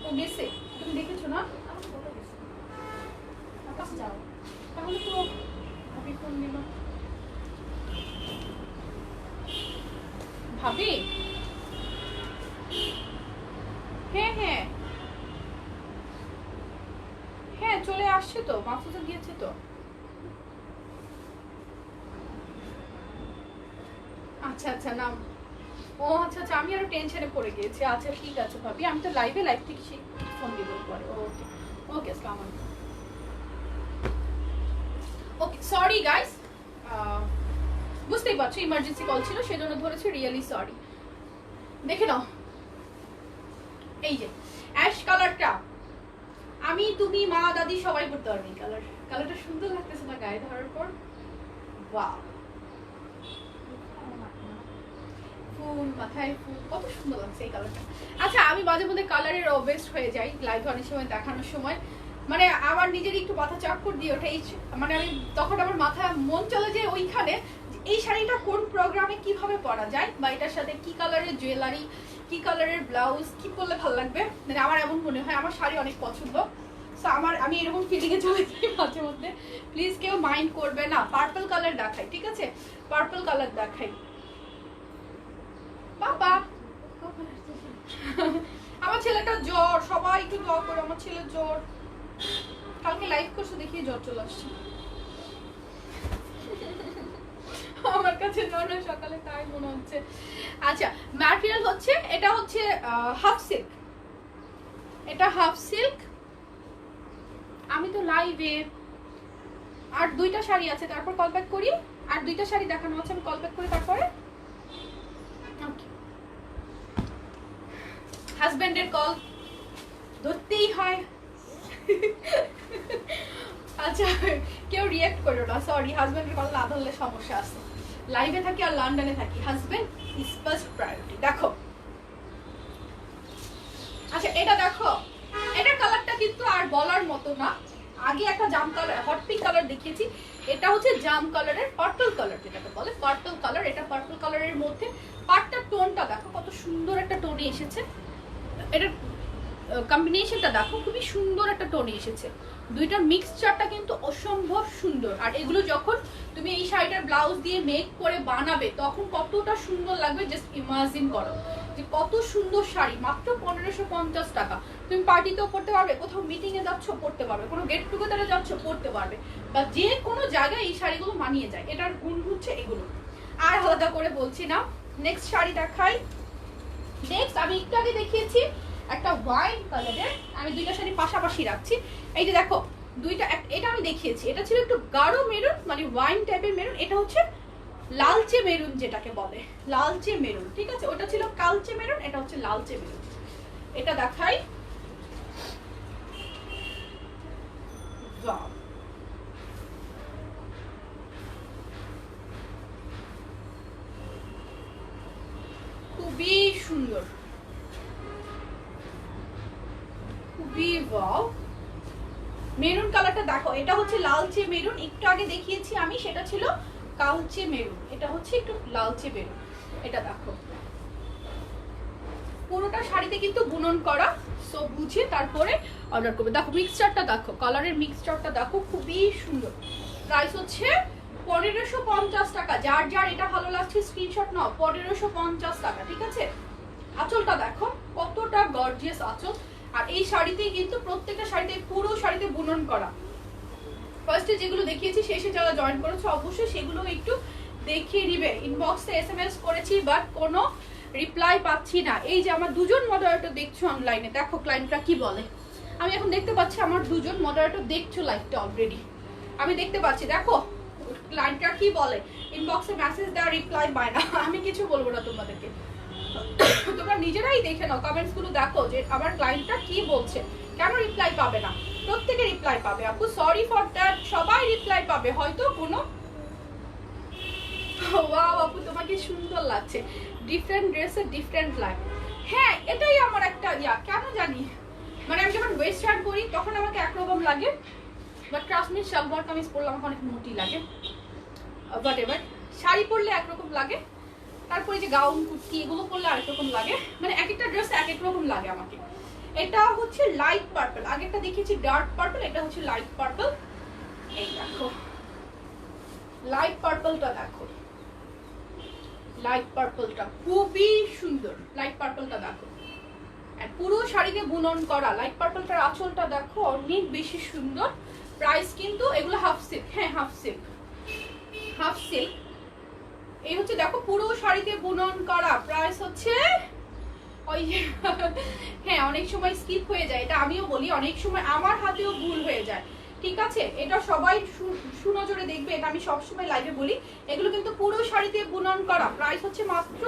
ও গেছে, তুমি দেখেছো না? যাও তাহলে তো ভাবি ফোন দিল। ভাবি হ্যাঁ হ্যাঁ হ্যাঁ চলে আসছে তো, মাহফুজা গিয়েছে তো। আচ্ছা আচ্ছা না, ও আচ্ছা আচ্ছা আমি আরো টেনশনে পড়ে গিয়েছি। আচ্ছা ঠিক আছে ভাবি, আমি তো লাইভ থেকে ফোন দিব পরে। ওকে ওকে, আসসালামু আলাইকুম। ওকে সরি গাইস, বুঝতেই পারছো ইমার্জেন্সি কল ছিল সেজন্য ধরেছি, রিয়েলি সরি। দেখে নাও এই যে অ্যাশ কালারটা, আমি তুমি মা দাদি সবাই পড়তে পারবে এই কালার। কালারটা সুন্দর লাগতেছে না গায়ে ধরার পর? ওয়াও, ফুল মাথায় ফুল, কত সুন্দর লাগছে এই কালারটা। আচ্ছা আমি মাঝে মধ্যে কালারের অবসেসড হয়ে যাই লাইভ অনেক সময় দেখানোর সময়, মানে আমার নিজেরই একটু মাথা চক্কর দিয়ে ওঠে। মানে আমি তখন আমার মাথা মন চলে যায় ওইখানে, এই শাড়িটা কোন প্রোগ্রামে কিভাবে পরা যায়, বা এটার সাথে কি কালারের জুয়েলারি, কি কালারের ব্লাউজ, কি পরলে ভালো লাগবে। মানে আমার এমন মনে হয়, আমার শাড়ি অনেক পছন্দ, সো আমি এরকম ফিলিংয়ে চলে যাই মাঝে মধ্যে। প্লিজ কেউ মাইন্ড করবে না। পার্পল কালার দেখাই, ঠিক আছে? পার্পল কালার দেখাই বাবা। আমার ছেলেটা জ্বর, সবাই একটু দোয়া করে, আমার ছেলের জ্বর। কালকে লাইভ করছে দেখিয়ে জ্বর চলে আসছে আমার কাছে জ্বর না, সকালে তাই মনে হচ্ছে। আচ্ছা ম্যাটেরিয়াল হচ্ছে, এটা হচ্ছে হাফ সিল্ক, এটা হাফ সিল্ক। আমি তো লাইভে আর দুইটা শাড়ি আছে, তারপর কল ব্যাক করি। আর দুইটা শাড়ি দেখানো আছে, আমি কল ব্যাক করি তারপরে। হাজবেন্ডের কল ধরতেই হয় আচ্ছা কেউ রিঅ্যাক্ট করো না, সরি। হাজবেন্ডের কল না ধরলে সমস্যা আছে। লাইভে থাকি আর লন্ডনে থাকি, হাজবেন্ড ইজ ফার্স্ট প্রায়োরিটি। দেখো আচ্ছা এটা দেখো, এটার কালারটা কিন্তু আর বলার মতো না। আগে একটা জাম কালার, হট পিঙ্ক কালার দেখিয়েছি, এটা হচ্ছে জাম কালারের পার্পল কালার, যেটাকে বলে পার্পল কালার। এটা পার্পল কালারের মধ্যে পাটটার টোনটা দেখো কত সুন্দর একটা টোনে এসেছে। এটার কম্বিনেশনটা দেখো, খুবই সুন্দর একটা টোনে এসেছে। দুইটার মিক্সচারটা কিন্তু অসম্ভব সুন্দর। আর এগুলো যখন তুমি এই শাড়িটার ব্লাউজ দিয়ে মেক করে বানাবে তখন কতটা সুন্দর লাগবে, জাস্ট ইমাজিন করো যে কত সুন্দর শাড়ি। মাত্র 1550 টাকা। তুমি পার্টিতেও পড়তে পারবে, কোথাও মিটিং এ যাচ্ছ পড়তে পারবে, কোনো গেট টুগেদারে যাচ্ছ পড়তে পারবে, বা যে কোনো জায়গায় এই শাড়িগুলো মানিয়ে যায়। এটার গুণ হচ্ছে এগুলো, আর আলাদা করে বলছি না। নেক্সট শাড়ি দেখাই। নেক্সট আমি একটু আগে দেখিয়েছি একটা ওয়াইন কালারের, আমি দুইটা শাড়ি পাশাপাশি রাখছি। এই যে দেখো দুইটা, এটা আমি দেখিয়েছি, এটা ছিল একটু গাঢ় মেরুন, মানে ওয়াইন টাইপের মেরুন। এটা হচ্ছে লালচে মেরুন, যেটাকে বলে লালচে মেরুন, ঠিক আছে? ওটা ছিল কালচে মেরুন, এটা হচ্ছে লালচে মেরুন। এটা দেখাই। খুবই সুন্দর, খুবই ওয়াও। মেরুন কালারটা দেখো, এটা হচ্ছে লালচে মেরুন। একটু আগে দেখিয়েছি আমি, সেটা ছিল কালচে মেরুন, এটা হচ্ছে একটু লালচে মেরুন। এটা দেখো পুরোটা শাড়িতে কিন্তু বুনন করা, সো বুঝে তারপরে অর্ডার করবে। দেখো মিক্সচারটা দেখো, কালারের মিক্সচারটা দেখো, খুবই সুন্দর। প্রাইস হচ্ছে 1550 টাকা। যার যার এটা ভালো লাগছে স্ক্রিনশট নাও, 1550 টাকা, ঠিক আছে? আঁচলটা দেখো কতটা গর্জিয়াস আঁচল। আর এই শাড়িতে কিন্তু প্রত্যেকটা শাড়িতে, পুরো শাড়িতে বুনন করা। ফার্স্টে যেগুলো দেখিয়েছি শেষে যারা জয়েন করেছো অবশ্যই সেগুলো একটু দেখিয়ে নিবে। ইনবক্সে এসএমএস করেছি বাট কোনো রিপ্লাই পাচ্ছি না। এই যে আমার দুজন মডারেটর দেখছো অনলাইনে, দেখো ক্লায়েন্টরা কি বলে। আমি এখন দেখতে পাচ্ছি আমার দুজন মডারেটর দেখছো লাইভটা অলরেডি, আমি দেখতে পাচ্ছি। দেখো ক্লায়েন্টরা কি বলে, ইনবক্সে মেসেজ দেওয়া, রিপ্লাই পায় না। আমি কিছু বলবো না তোমাদেরকে, তোমরা নিজেরাই দেখে নাও, কমেন্টস গুলো দেখো যে আমার ক্লায়েন্টটা কি বলছে। কেন রিপ্লাই পাবে না? প্রত্যেকে রিপ্লাই পাবে আপু, সরি ফর দ্যাট। সবাই রিপ্লাই পাবে, হয়তো কোনো ওয়াও আপু তোমাকে সুন্দর লাগছে, ডিফারেন্ট ড্রেসে ডিফারেন্ট লাগে। হ্যাঁ এটাই আমার একটা কেন জানি মানে আমি যখন ওয়েস্টার্ন পরি তখন আমাকে একরকম লাগে, but trust me salwar kameez পরলে আমাকে অনেক মোটি লাগে, বাট এবার শাড়ি পরলে একরকম লাগে, তারপরে যে গাউন কুর্তি এগুলো পরলে আরেক রকম লাগে, মানে এক একটা ড্রেস এক এক রকম লাগে আমাকে। এটা হচ্ছে লাইট পার্পল, আগেরটা দেখিয়েছি ডার্ক পার্পল, এটা হচ্ছে লাইট পার্পল। এই দেখো লাইট পার্পলটা, দেখো লাইট পার্পলটা খুবই সুন্দর, লাইট পার্পলটা দেখো পুরো শাড়িতে বুনন করা। লাইট পার্পলটার আঁচলটা দেখো অনেক বেশি সুন্দর। প্রাইস কিন্তু এগুলো হাফ সিল্ক, হ্যাঁ হাফ সিল্ক, হাফ সিল্ক। এই হচ্ছে দেখো পুরো শাড়িতে বুনন করা, প্রাইস হচ্ছে ওই হ্যাঁ অনেক সময় স্কিপ হয়ে যায়, এটা আমিও বলি, অনেক সময় আমার হাতেও ভুল হয়ে যায়, ঠিক আছে? এটা সবাই সুনজরে দেখবে, এটা আমি সবসময় লাইভে বলি। এগুলো কিন্তু পুরো শাড়িতে বুনন করা, প্রাইস হচ্ছে মাত্র,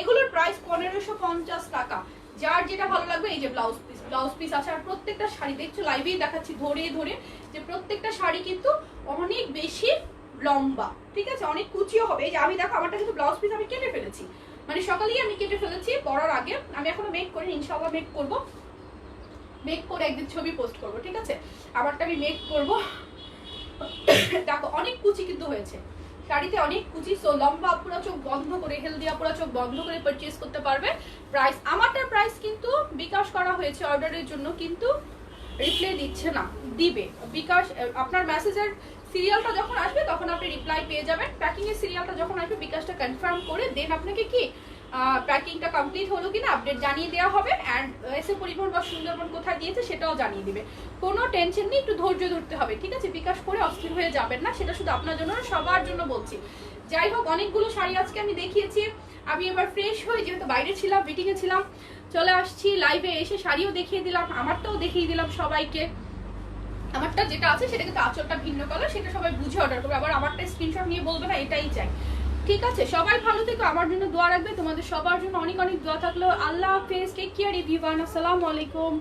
এগুলোর প্রাইস 1550 টাকা। যার যেটা ভালো লাগবে, এই যে ব্লাউজ পিস আছে, আর প্রত্যেকটা শাড়ি দেখছো লাইভেই দেখাচ্ছি ধরে ধরে যে প্রত্যেকটা শাড়ি কিন্তু অনেক বেশি লম্বা, ঠিক আছে? অনেক কুচিও হবে। এই যে আমি দেখো আমারটা কিন্তু ব্লাউজ পিস আমি কেটে ফেলেছি, মানে সকালেই আমি কেটে ফেলেছি পরার আগে, আমি এখনো মেক করিনি, ইনশাআল্লাহ মেক করব, মেক করে একদিন ছবি পোস্ট করব, ঠিক আছে? আমারটা আমি মেক করব। দেখো অনেক কুচি কিন্তু হয়েছে শাড়িতে, অনেক কুচি। সো লম্বা আপুরা চোখ বন্ধ করে, হেলদি আপুরা চোখ বন্ধ করে পারচেজ করতে পারবে। প্রাইস আমারটার প্রাইস কিন্তু বিকাশ করা হয়েছে অর্ডারের জন্য, কিন্তু রিপ্লাই দিচ্ছে না, দিবে বিকাশ। আপনার মেসেজের সিরিয়ালটা যখন আসবে তখন আপনি রিপ্লাই পেয়ে যাবেন। প্যাকিং এর সিরিয়ালটা যখন আসবে বিকাশটা কনফার্ম করে দেন আপনাকে কি প্যাকিংটা কমপ্লিট হলো কিনা আপডেট জানিয়ে দেওয়া হবে। অ্যান্ড এসে পরিবহন বা সুন্দরবন কোথায় দিয়েছে সেটাও জানিয়ে দিবে। কোনো টেনশন নেই, একটু ধৈর্য ধরতে হবে, ঠিক আছে? বিকাশ করে অস্থির হয়ে যাবেন না, সেটা শুধু আপনার জন্য, সবার জন্য বলছি। যাই হোক, অনেকগুলো শাড়ি আজকে আমি দেখিয়েছি। আমি এবার ফ্রেশ হয়ে, যেহেতু বাইরে ছিলাম, মিটিংয়ে ছিলাম, চলে আসছি লাইভে, এসে শাড়িও দেখিয়ে দিলাম, আমারটাও দেখিয়ে দিলাম সবাইকে। আমারটা যেটা আছে সেটা কিন্তু আঁচলটা ভিন্ন কালার, সেটা সবাই বুঝে অর্ডার করবে, আবার আমারটা স্ক্রিনশট নিয়ে বলবে না এটাই চাই, ঠিক আছে? সবাই ভালো থেকো, আমার জন্য দোয়া রাখবে, তোমাদের সবার জন্য অনেক অনেক দোয়া থাকলো। আল্লাহ হাফেজ, টেক কেয়ার এভরিওয়ান, আসসালামু আলাইকুম।